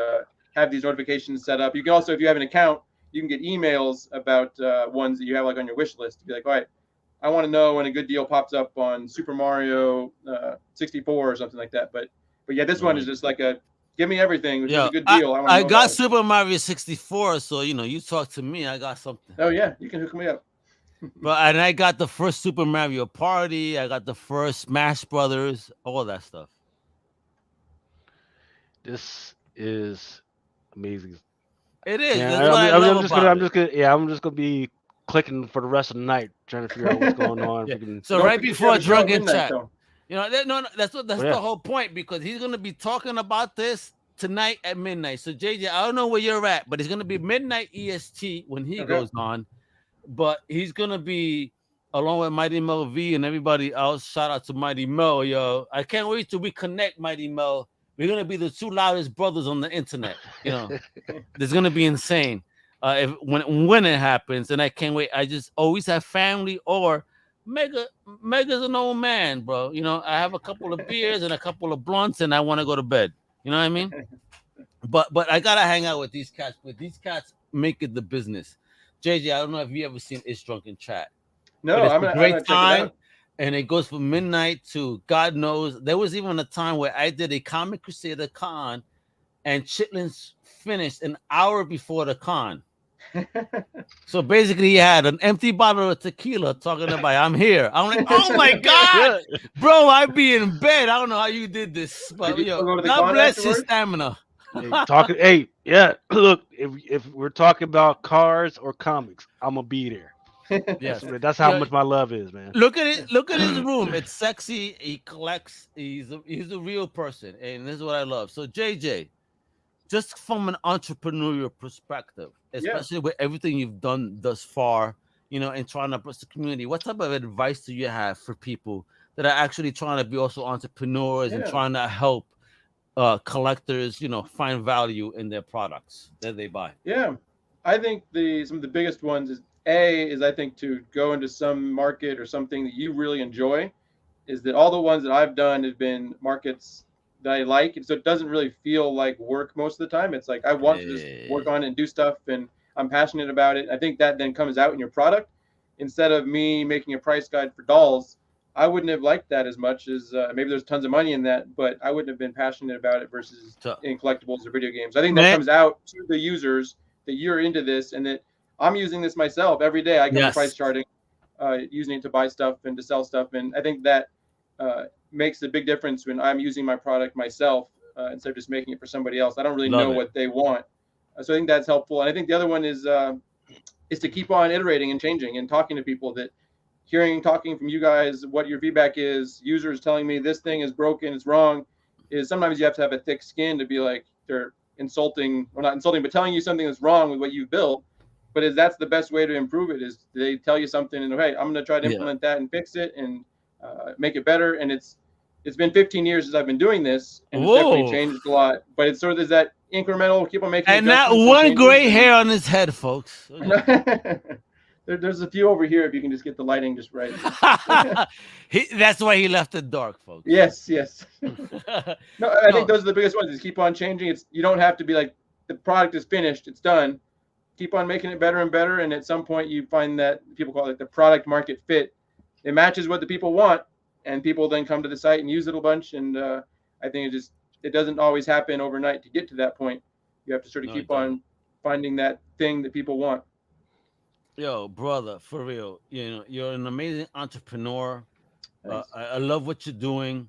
S3: have these notifications set up. You can also, if you have an account, you can get emails about ones that you have like on your wish list. To be like, all right, I want to know when a good deal pops up on Super Mario 64 or something like that. But yeah, this one is just like give me everything, which is a good deal.
S1: I got Super Mario 64, so you talk to me. I got something.
S3: Oh yeah, you can hook me up.
S1: But and I got the first Super Mario Party. I got the first Smash Brothers. All that stuff.
S2: This is amazing.
S1: It is.
S2: Yeah,
S1: That's what I love about it.
S2: I'm just gonna be clicking for the rest of the night trying to figure out what's going on.
S1: Yeah.
S2: Freaking-
S1: So
S3: Don't
S1: right
S3: forget you
S1: before
S3: have a show at
S1: Drunken
S3: midnight,
S1: Chat,
S3: though.
S1: you know, that's
S2: Oh,
S1: the whole point, because he's gonna be talking about this tonight at midnight. So JJ, I don't know where you're at, but it's gonna be midnight EST when he
S3: Okay.
S1: goes on. But he's gonna be along with Mighty Mel V and everybody else. Shout out to Mighty Mel, yo! I can't wait till we connect, Mighty Mel. We're gonna be the two loudest brothers on the internet. You know, it's gonna be insane. When it happens, and I can't wait. I just always have family or Mega's an old man, bro. You know, I have a couple of beers and a couple of blunts, and I want to go to bed. You know what I mean? But I gotta hang out with these cats. But these cats make it the business. JJ, I don't know if you ever seen It's Drunken Chat.
S3: No,
S1: But it's
S3: I'm
S1: a
S3: gonna
S1: great
S3: check it
S1: time,
S3: out.
S1: and it goes from midnight to God knows. There was even a time where I did a Comic Crusader con, and Chitlins finished an hour before the con. So basically, he had an empty bottle of tequila talking about I'm here. I'm like, oh my god, bro, I'd be in bed. I don't know how you did this, but
S3: Did you still go to the
S1: God
S3: con
S1: bless his
S3: afterwards?
S1: stamina.
S2: Look, if we're talking about cars or comics, I'm gonna be there.
S1: Yes,
S2: That's how
S1: Yeah.
S2: much my love is, man.
S1: Look at it. Look at his room. It's sexy. He collects. He's a real person, and this is what I love. So JJ, just from an entrepreneurial perspective, especially with everything you've done thus far, you know, and trying to push the community, what type of advice do you have for people that are actually trying to be also entrepreneurs and
S3: Yeah.
S1: trying to help collectors, you know, find value in their products that they buy?
S3: Yeah, I think some of the biggest ones is I think to go into some market or something that you really enjoy. Is that all the ones that I've done have been markets that I like, and so it doesn't really feel like work most of the time. It's like I want to just work on it and do stuff, and I'm passionate about it. I think that then comes out in your product. Instead of me making a price guide for dolls, I wouldn't have liked that as much as maybe there's tons of money in that, but I wouldn't have been passionate about it versus in collectibles or video games. I think that comes out to the users that you're into this, and that I'm using this myself every day. I go to PriceCharting, using it to buy stuff and to sell stuff, and I think that makes a big difference when I'm using my product myself instead of just making it for somebody else. I don't really know what they want, so I think that's helpful. And I think the other one is to keep on iterating and changing and talking to people. That talking from you guys, what your feedback is, users telling me this thing is broken, it's wrong, is sometimes you have to have a thick skin to be like, they're insulting, or not insulting, but telling you something that's wrong with what you've built. But that's the best way to improve it, is they tell you something and, hey, I'm going to try to implement that and fix it and make it better. And it's been 15 years since I've been doing this, and it's definitely changed a lot. But it's sort of that incremental, keep on making.
S1: And not one gray hair on his head, folks.
S3: There's a few over here if you can just get the lighting just right.
S1: That's why he left it dark, folks.
S3: Yes. No, I think those are the biggest ones. Is keep on changing. You don't have to be like, the product is finished, it's done. Keep on making it better and better, and at some point you find that people call it the product market fit. It matches what the people want, and people then come to the site and use it a bunch. And I think it doesn't always happen overnight to get to that point. You have to sort of keep on finding that thing that people want.
S1: Yo, brother, for real, you know, you're an amazing entrepreneur. I love what you're doing.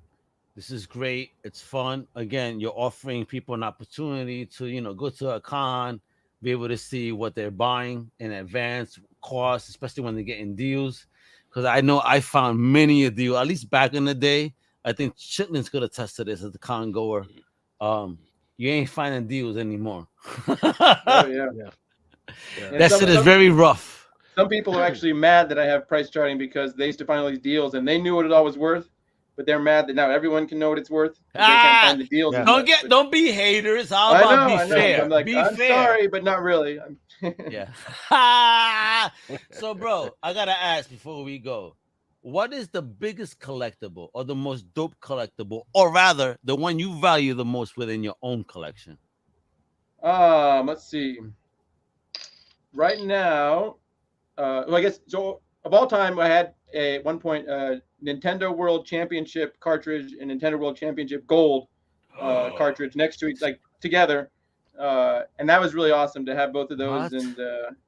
S1: This is great. It's fun. Again, you're offering people an opportunity to, you know, go to a con, be able to see what they're buying in advance, costs, especially when they're getting deals. Because I know I found many a deal, at least back in the day. I think Chitlins could attest to this as the con goer. You ain't finding deals anymore. That shit is very rough.
S3: Some people are actually mad that I have price charting because they used to find all these deals and they knew what it all was worth, but they're mad that now everyone can know what it's worth. They can't find the deals.
S1: Don't be haters. How about be fair?
S3: I'm like, I'm sorry, but not really.
S1: Yeah. So, bro, I gotta ask before we go, what is the biggest collectible or the most dope collectible, or rather, the one you value the most within your own collection?
S3: Let's see. Right now, well, I guess so. Of all time, I had at one point Nintendo World Championship cartridge and Nintendo World Championship Gold cartridge next to each, like together, and that was really awesome to have both of those and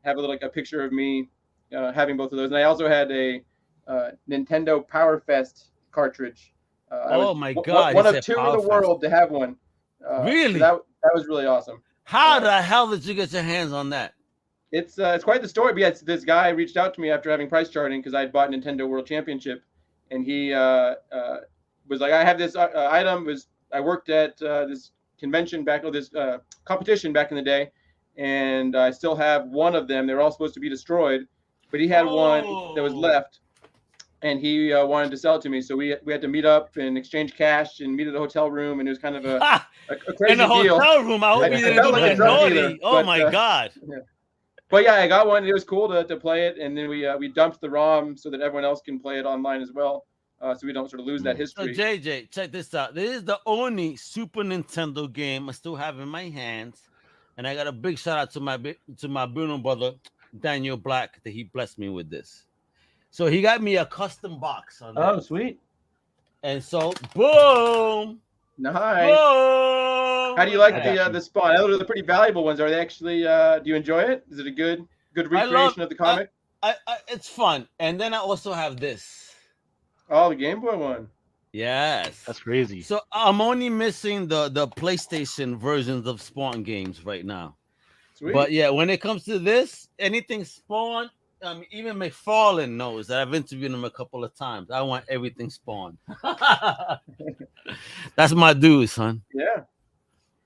S3: have a picture of me having both of those. And I also had a Nintendo Power Fest cartridge.
S1: My God!
S3: One of two in the world to have one.
S1: Really?
S3: So that was really awesome.
S1: How the hell did you get your hands on that?
S3: It's quite the story. But yeah, this guy reached out to me after having PriceCharting because I had bought Nintendo World Championship, and he was like, "I have this item." I worked at this convention this competition back in the day, and I still have one of them. They were all supposed to be destroyed, but he had one that was left, and he wanted to sell it to me. So we had to meet up and exchange cash and meet at a hotel room, and it was kind of a crazy
S1: in the
S3: deal.
S1: hotel room. I hope you didn't do anything naughty. Oh my God!
S3: Yeah. But yeah, I got one. It was cool to play it, and then we dumped the ROM so that everyone else can play it online as well, so we don't sort of lose that history.
S1: So JJ, check this out. This is the only Super Nintendo game I still have in my hands, and I got a big shout out to my Bruno brother Daniel Black that he blessed me with this. So he got me a custom box on that.
S4: Oh, sweet!
S1: And so, boom,
S3: nice.
S1: Boom.
S3: How do you like the Spawn? Those are the pretty valuable ones. Are they actually? Do you enjoy it? Is it a good recreation of the comic?
S1: It's fun. And then I also have this.
S3: Oh, the Game Boy one.
S1: Yes,
S2: that's crazy.
S1: So I'm only missing the PlayStation versions of Spawn games right now.
S3: Sweet.
S1: But yeah, when it comes to this, anything Spawn, even McFarlane knows that I've interviewed him a couple of times. I want everything Spawn. That's my dude, son.
S3: Yeah.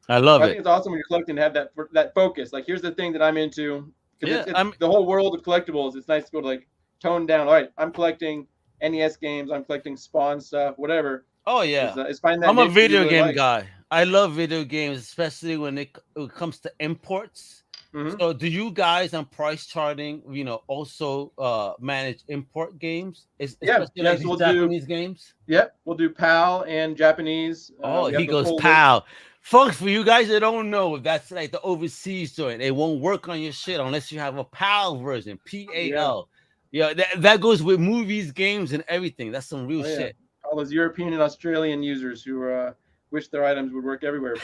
S1: I love it.
S3: I think it's awesome when you're collecting to have that focus. Like, here's the thing that I'm into.
S1: Yeah,
S3: it's the whole world of collectibles. It's nice to be able to like tone down. All right, I'm collecting NES games. I'm collecting Spawn stuff, whatever.
S1: Oh yeah,
S3: I'm
S1: a video game guy. I love video games, especially when it comes to imports. Mm-hmm. So, do you guys on PriceCharting, also manage import games? Especially like we'll Japanese games.
S3: Yep, we'll do PAL and Japanese.
S1: He goes PAL. Folks, for you guys that don't know, that's like the overseas joint. It won't work on your shit unless you have a PAL version, PAL. Yeah, that goes with movies, games, and everything. That's some real shit.
S3: All those European and Australian users who wish their items would work everywhere, but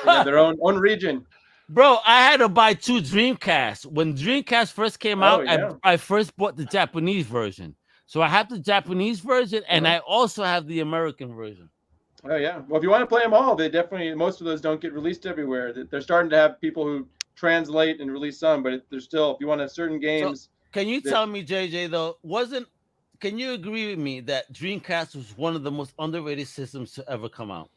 S3: they have their own region.
S1: Bro, I had to buy 2 Dreamcasts. When Dreamcast first came out, I first bought the Japanese version. So I have the Japanese version, and I also have the American version.
S3: Oh yeah. Well, if you want to play them all, most of those don't get released everywhere. They're starting to have people who translate and release some, but there's still, if you want certain games.
S1: So can you tell me, JJ, though, can you agree with me that Dreamcast was one of the most underrated systems to ever come out?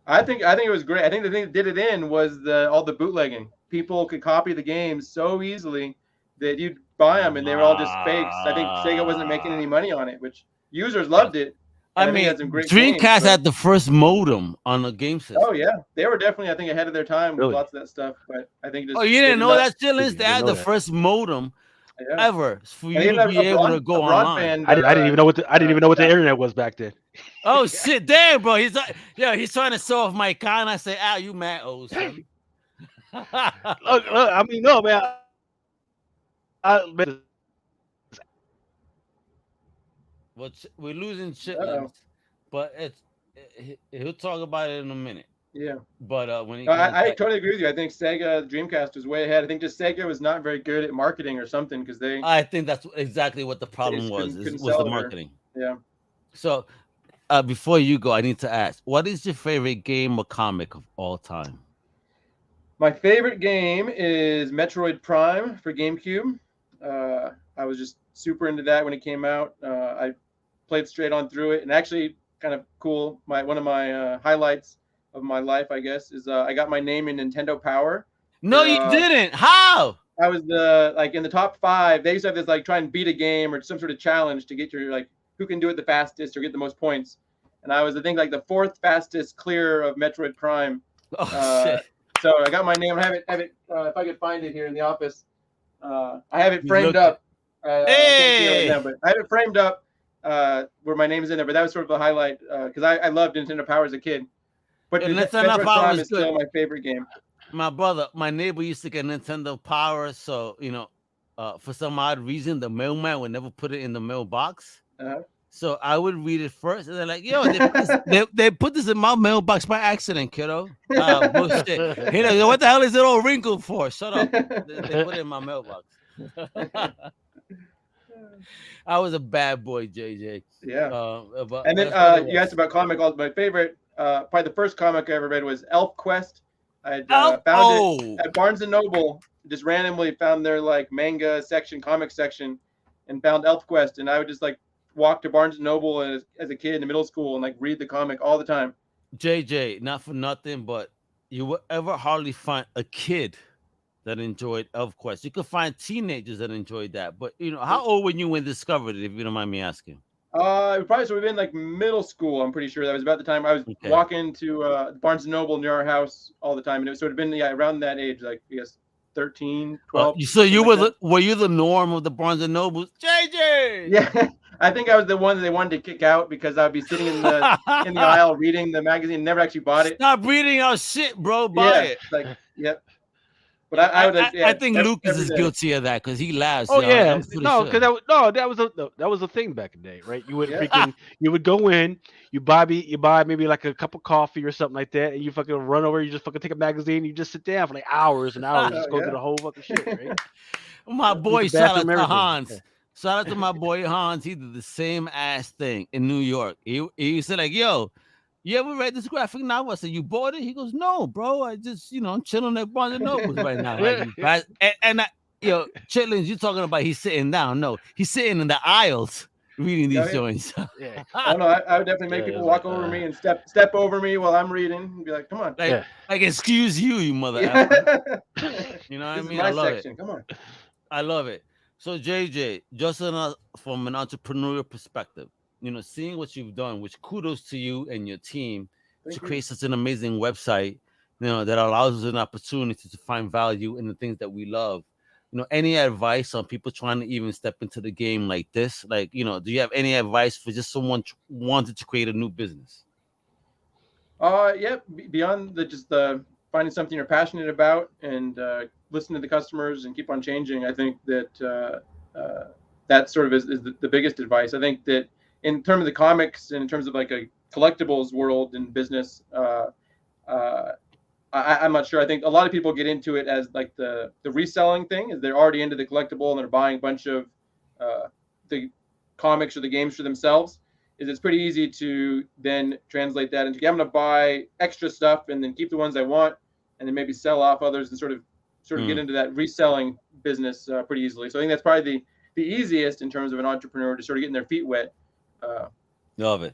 S3: I think it was great. I think the thing that did it in was all the bootlegging. People could copy the games so easily that you'd buy them and they were all just fakes. I think Sega wasn't making any money on it, which users loved it.
S1: I mean, Dreamcast had the first modem on the game system.
S3: Oh yeah, they were definitely, I think, ahead of their time with lots of that stuff. But I think
S1: you didn't know that still is? They had the first modem ever for you to be able to go online.
S2: I didn't even know what the internet was back then.
S1: Oh shit, damn, bro. He's like, he's trying to show off my car, and I say, you mad old son.
S2: look, I mean, no, man.
S1: We're losing chitlins, but he'll talk about it in a minute.
S3: Yeah,
S1: but when
S3: I totally agree with you. I think Sega Dreamcast was way ahead. I think just Sega was not very good at marketing or something because I
S1: think that's exactly what the problem was the marketing.
S3: Yeah.
S1: So before you go, I need to ask, what is your favorite game or comic of all time?
S3: My favorite game is Metroid Prime for GameCube. I was just super into that when it came out. I played straight on through it, and actually, kind of cool. One of my highlights of my life, I guess, is I got my name in Nintendo Power.
S1: No, you didn't. How?
S3: I was in the top 5. They used to have this try and beat a game or some sort of challenge to get your who can do it the fastest or get the most points. And I was, I think, the 4th fastest clear of Metroid Prime.
S1: Oh shit!
S3: So I got my name. I have it. If I could find it here in the office, I have it framed up. I can't see it right now, but I have it framed up where my name is in there. But that was sort of the highlight because I loved Nintendo Power as a kid. But Nintendo Power is still my favorite game.
S1: My neighbor used to get Nintendo Power, so for some odd reason, the mailman would never put it in the mailbox. So I would read it first, and they're like, "Yo, they put this in my mailbox by accident, kiddo." Bullshit. What the hell is it all wrinkled for? Shut up. They put it in my mailbox. I was a bad boy, JJ.
S3: Yeah.
S1: But
S3: And then
S1: that's what it
S3: you asked
S1: was.
S3: about comic. My favorite, probably the first comic I ever read was Elf Quest. I found it at Barnes and Noble. Just randomly found their like manga section, comic section, and found Elf Quest. And I would just like walk to Barnes and Noble as a kid in middle school and like read the comic all the time.
S1: JJ, not for nothing, but you will ever hardly find a kid that enjoyed ElfQuest. You could find teenagers that enjoyed that. But how old were you when you discovered it, if you don't mind me asking?
S3: It probably would have been like middle school. I'm pretty sure that was about the time I was walking to Barnes and Noble near our house all the time, and it would have been around that age, like I guess 13, 12.
S1: So you were you the norm of the Barnes and Nobles, JJ?
S3: Yeah, I think I was the one that they wanted to kick out because I'd be sitting in the aisle reading the magazine, never actually bought it.
S1: Stop reading our shit, bro. Buy it.
S3: Like, yep. But I
S1: think Lucas is guilty of that because he laughs.
S2: Oh yeah, no, because that was a thing back in the day, right? You would you would go in, you buy maybe like a cup of coffee or something like that, and you fucking run over, you just fucking take a magazine, you just sit down for like hours and hours, just go through the whole fucking shit, right?
S1: My boy, shout out to Hans. Yeah. Shout out to my boy Hans. He did the same ass thing in New York. He used to like, yo, you ever read this graphic novel? I said, you bought it? He goes, no, bro. I just, I'm chilling at Barnes and Nobles right now. Chitlins, you talking about he's sitting down. No, he's sitting in the aisles reading these joints.
S3: Yeah. Oh, no, I would definitely make people walk over me and step over me while I'm reading and be like, come on.
S1: Like excuse you mother. You know what I mean? I love it.
S3: Come on.
S1: I love it. So, JJ, just from an entrepreneurial perspective, seeing what you've done, which kudos to you and your team to create such an amazing website, that allows us an opportunity to find value in the things that we love. Any advice on people trying to even step into the game like this? Like, do you have any advice for just someone wanted to create a new business?
S3: Yeah, beyond the finding something you're passionate about and listen to the customers and keep on changing. I think that that sort of is the biggest advice. I think that in terms of the comics and in terms of like a collectibles world and business, I'm not sure. I think a lot of people get into it as like the reselling thing, is they're already into the collectible and they're buying a bunch of the comics or the games for themselves. It's pretty easy to then translate that into, I'm going to buy extra stuff and then keep the ones I want and then maybe sell off others and sort of get into that reselling business pretty easily. So I think that's probably the easiest in terms of an entrepreneur to sort of getting their feet wet.
S1: Love it.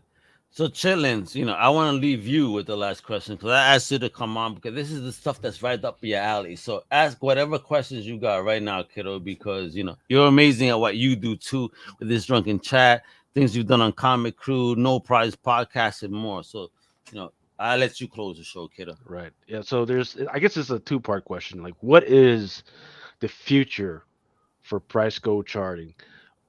S1: So Chitlins, I want to leave you with the last question because I asked you to come on because this is the stuff that's right up your alley. So ask whatever questions you got right now, kiddo, because you're amazing at what you do too with this drunken chat, things you've done on Comic Crew, No Prize Podcast, and more. So I'll let you close the show, kiddo.
S2: Right. Yeah. So I guess it's a two-part question. Like, what is the future for Price Gold Charting?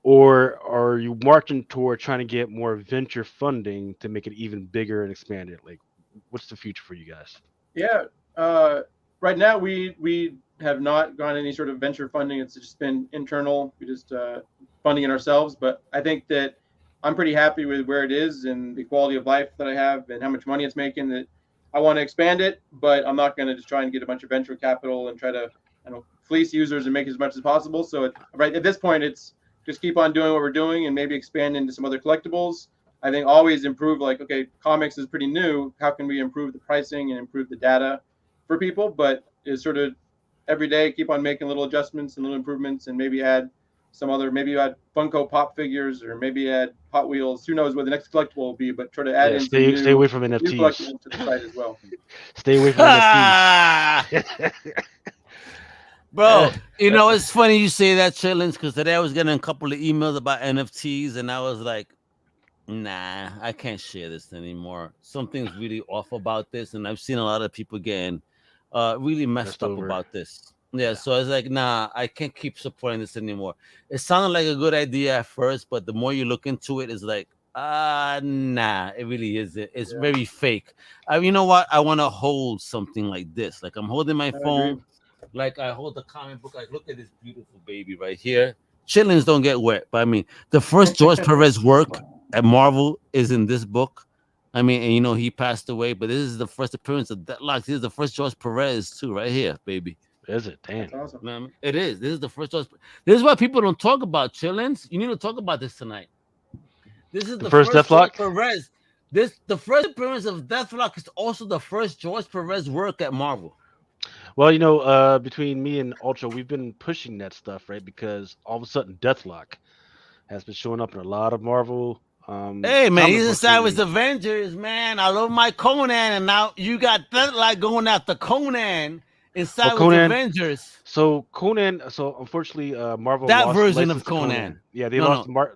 S2: Or are you marching toward trying to get more venture funding to make it even bigger and expand it? Like, what's the future for you guys?
S3: Yeah. Right now, we have not gone any sort of venture funding. It's just been internal. We just funding it ourselves. But I think that I'm pretty happy with where it is and the quality of life that I have and how much money it's making. That I want to expand it, but I'm not going to just try and get a bunch of venture capital and try to fleece users and make as much as possible. So right at this point, it's just keep on doing what we're doing and maybe expand into some other collectibles. I think always improve, like, okay, comics is pretty new. How can we improve the pricing and improve the data for people? But it's sort of every day, keep on making little adjustments and little improvements and maybe add maybe add Funko Pop figures or maybe add Hot Wheels. Who knows what the next collectible will be, but try to add
S2: stay away from NFTs.
S3: To the site as well.
S2: Stay away from NFTs.
S1: Bro, it's funny you say that, Chitlins, because today I was getting a couple of emails about NFTs, and I was like, nah, I can't share this anymore. Something's really off about this, and I've seen a lot of people getting really messed up about this. Yeah, so I was like, nah, I can't keep supporting this anymore. It sounded like a good idea at first, but the more you look into it, it's like, nah, it really isn't. It's very fake. You know what? I want to hold something like this. Like I'm holding my phone. Like I hold the comic book, like look at this beautiful baby right here. Chitlins don't get wet, but I mean, the first George Perez work at Marvel is in this book. I mean, and he passed away, but this is the first appearance of Deadlock. This is the first George Perez too, right here, baby.
S2: Is it? Damn.
S3: That's awesome.
S1: You know what I mean? It is. This is the first. This is why people don't talk about chillins. You need to talk about this tonight. This is the
S2: first
S1: first
S2: Deathlock?
S1: George Perez. The first appearance of Deathlock is also the first George Perez work at Marvel.
S2: Well, between me and Ultra, we've been pushing that stuff, right? Because all of a sudden, Deathlock has been showing up in a lot of Marvel.
S1: Hey man,
S2: comic
S1: he's
S2: books
S1: inside with
S2: lately.
S1: Avengers, man. I love my Conan, and now you got Deathlock going after Conan inside with
S2: Conan-
S1: Avengers.
S2: So Conan. So unfortunately, Marvel
S1: That
S2: lost
S1: version
S2: license
S1: of
S2: to
S1: Conan.
S2: Yeah, they
S1: No,
S2: lost.
S1: no.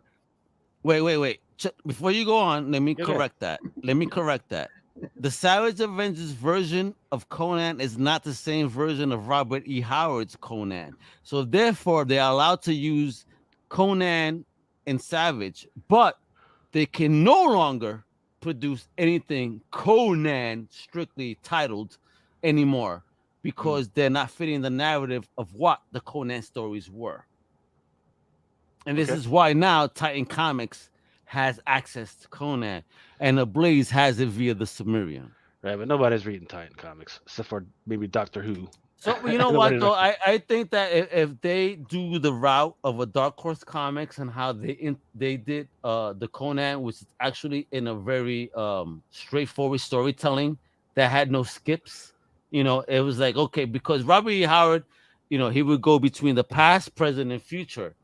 S1: Wait. Before you go on, let me
S2: Yeah,
S1: correct that. The Savage Avengers version of Conan is not the same version of Robert E. Howard's Conan. So therefore, they are allowed to use Conan and Savage, but they can no longer produce anything Conan strictly titled anymore because they're not fitting the narrative of what the Conan stories were. And this is why now Titan Comics has access to Conan, and Ablaze has it via the Sumerian.
S2: Right, but nobody's reading Titan comics except for maybe Doctor Who.
S1: So you know what though, I think that if they do the route of a Dark Horse Comics and how they did the Conan, which is actually in a very straightforward storytelling that had no skips, it was like, okay, because Robert E. Howard, he would go between the past, present, and future.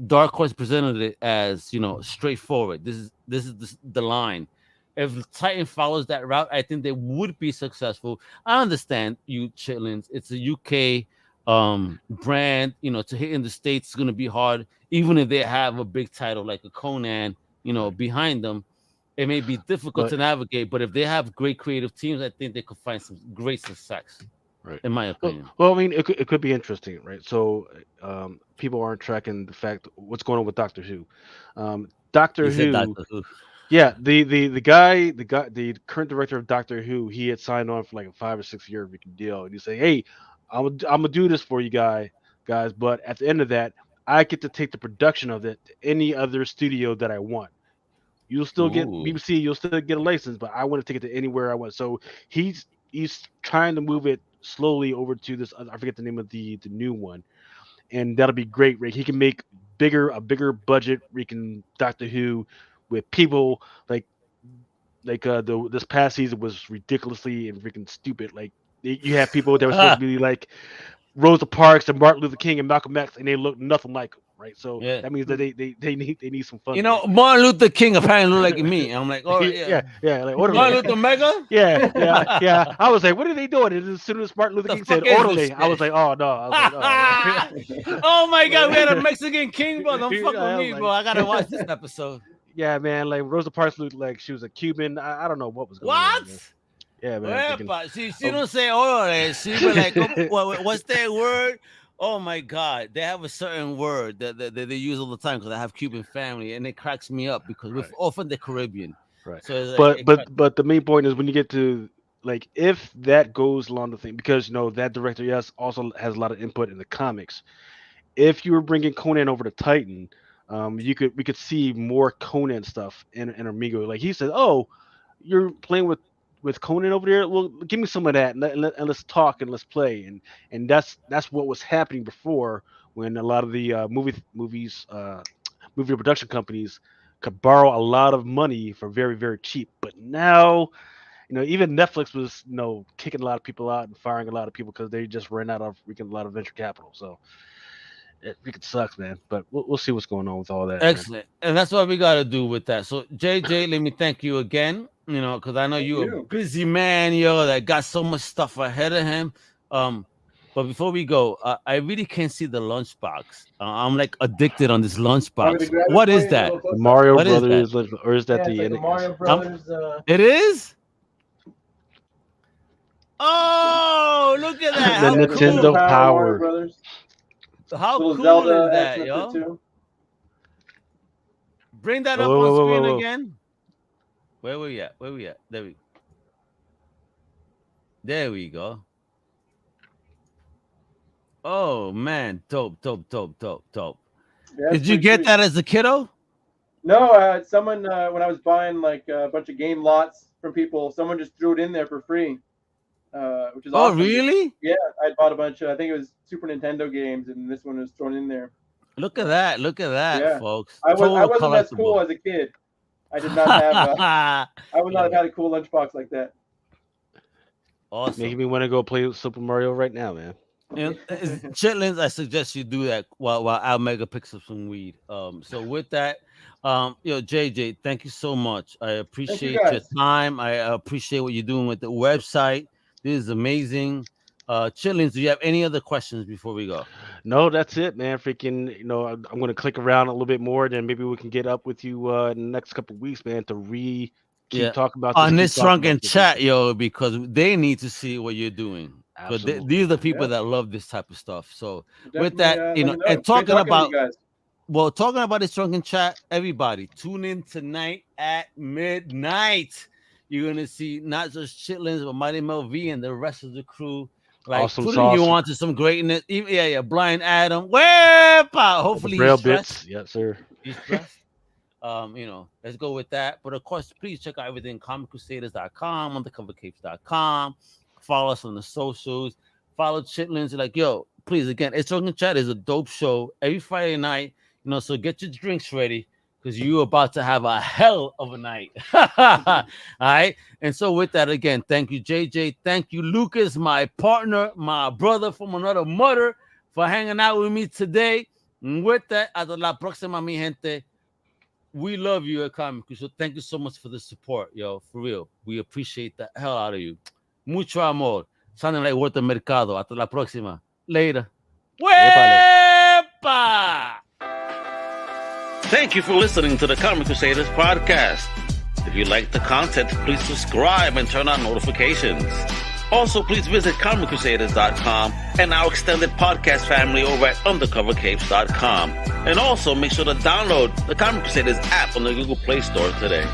S1: Dark Horse presented it as straightforward. This is the line. If Titan follows that route, I think they would be successful. I understand you chitlins. It's a UK brand. To hit in the States is going to be hard, even if they have a big title like a Conan, behind them. It may be difficult to navigate, but if they have great creative teams, I think they could find some great success.
S2: Right.
S1: In my opinion.
S2: Well, I mean, it could be interesting, right? So, people aren't tracking the fact what's going on with Doctor Who. Doctor Who. Yeah, the current director of Doctor Who, he had signed on for like a 5 or 6 year deal, and he's saying, "Hey, I'm gonna do this for you guys, but at the end of that, I get to take the production of it to any other studio that I want. You'll still get BBC, you'll still get a license, but I want to take it to anywhere I want." So he's trying to move it slowly over to this. I forget the name of the new one, and that'll be great. Right, he can make a bigger budget. We can Doctor Who with people like this past season was ridiculously and freaking stupid. Like you have people that were supposed to be like Rosa Parks and Martin Luther King and Malcolm X, and they look nothing like them, right? So that means that they need some fun.
S1: Martin Luther King apparently look like me. I'm like, oh yeah.
S2: Like what
S1: Martin Luther Mega?
S2: Yeah. I was like, what are they doing? And as soon as Martin Luther King said orderly, I was like, oh no. I was like, oh.
S1: Oh my god, we had a Mexican king, bro. Don't fuck with me, bro. I gotta watch this episode.
S2: Yeah, man. Like Rosa Parks looked like she was a Cuban. I don't know what was going on.
S1: What?
S2: Yeah, man.
S1: She don't say orderly. She be like, what's that word? Oh my god, they have a certain word that they use all the time because I have Cuban family, and it cracks me up because we're often the Caribbean.
S2: Right.
S1: So
S2: but the main point is when you get to like if that goes along the thing, because that director also has a lot of input in the comics. If you were bringing Conan over to Titan, we could see more Conan stuff in Amigo. Like he said, oh, you're playing with Conan over there. Well, give me some of that, and let's talk and let's play. And that's what was happening before when a lot of the movie production companies could borrow a lot of money for very, very cheap. But now, even Netflix was kicking a lot of people out and firing a lot of people because they just ran out of a lot of venture capital. So it freaking sucks, man. But we'll see what's going on with all that.
S1: Excellent, man. And that's what we got to do with that. So JJ, let me thank you again. Because I know you're a busy man, that got so much stuff ahead of him. But before we go, I really can't see the lunchbox. I'm like addicted on this lunchbox. What is that?
S2: Mario Brothers, or is that the
S4: Mario Brothers?
S1: It is. Oh, look at that!
S2: The Nintendo Power.
S1: How cool Zelda is that, yo? Bring that up on screen again. Where we at? There we go. Oh man, dope.
S3: Yeah,
S1: did you get that as a kiddo?
S3: No, someone when I was buying like a bunch of game lots from people, someone just threw it in there for free. which is awesome.
S1: Oh, really?
S3: Yeah, I bought a bunch of, I think it was Super Nintendo games, and this one was thrown in there.
S1: Look at that,
S3: Yeah.
S1: folks.
S3: I wasn't
S1: Total
S3: as cool
S1: collectible.
S3: as a kid. I did not have. I would not have had a cool lunchbox like that.
S1: Awesome.
S2: Making me want to go play Super Mario right now, man.
S1: And Chitlins, I suggest you do that while Al Mega picks up some weed. So with that, JJ, thank you so much. I appreciate your time. I appreciate what you're doing with the website. This is amazing. Chitlins, do you have any other questions before we go?
S2: No, that's it, man. Freaking, I'm going to click around a little bit more, then maybe we can get up with you in the next couple of weeks, man, to keep talking about
S1: on this drunken chat, because they need to see what you're doing. But these are the people that love this type of stuff. So with that, and talking about this drunken chat, everybody tune in tonight at midnight. You're gonna see not just Chitlins, but Mighty Mel V and the rest of the crew. Like
S2: awesome
S1: putting
S2: sauce.
S1: you on to some greatness. Blind Adam. Hopefully
S2: he's bits. Yes, sir.
S1: He's stressed. Let's go with that. But of course, please check out everything comiccrusaders.com, undercovercapes.com. Follow us on the socials. Follow Chitlins. Like, please, again, It's Drunken Chat is a dope show every Friday night. So get your drinks ready because you're about to have a hell of a night. All right. And so with that, again, thank you, JJ. Thank you, Lucas, my partner, my brother from another mother, for hanging out with me today. And with that, hasta la próxima, mi gente. We love you at Comic Crew. So thank you so much for the support, for real. We appreciate the hell out of you. Mucho amor. Sounding like Huerta Mercado. Hasta la próxima. Later. Wepa! Thank you for listening to the Comic Crusaders podcast. If you like the content, please subscribe and turn on notifications. Also, please visit comiccrusaders.com and our extended podcast family over at undercovercapes.com. And also make sure to download the Comic Crusaders app on the Google Play Store today.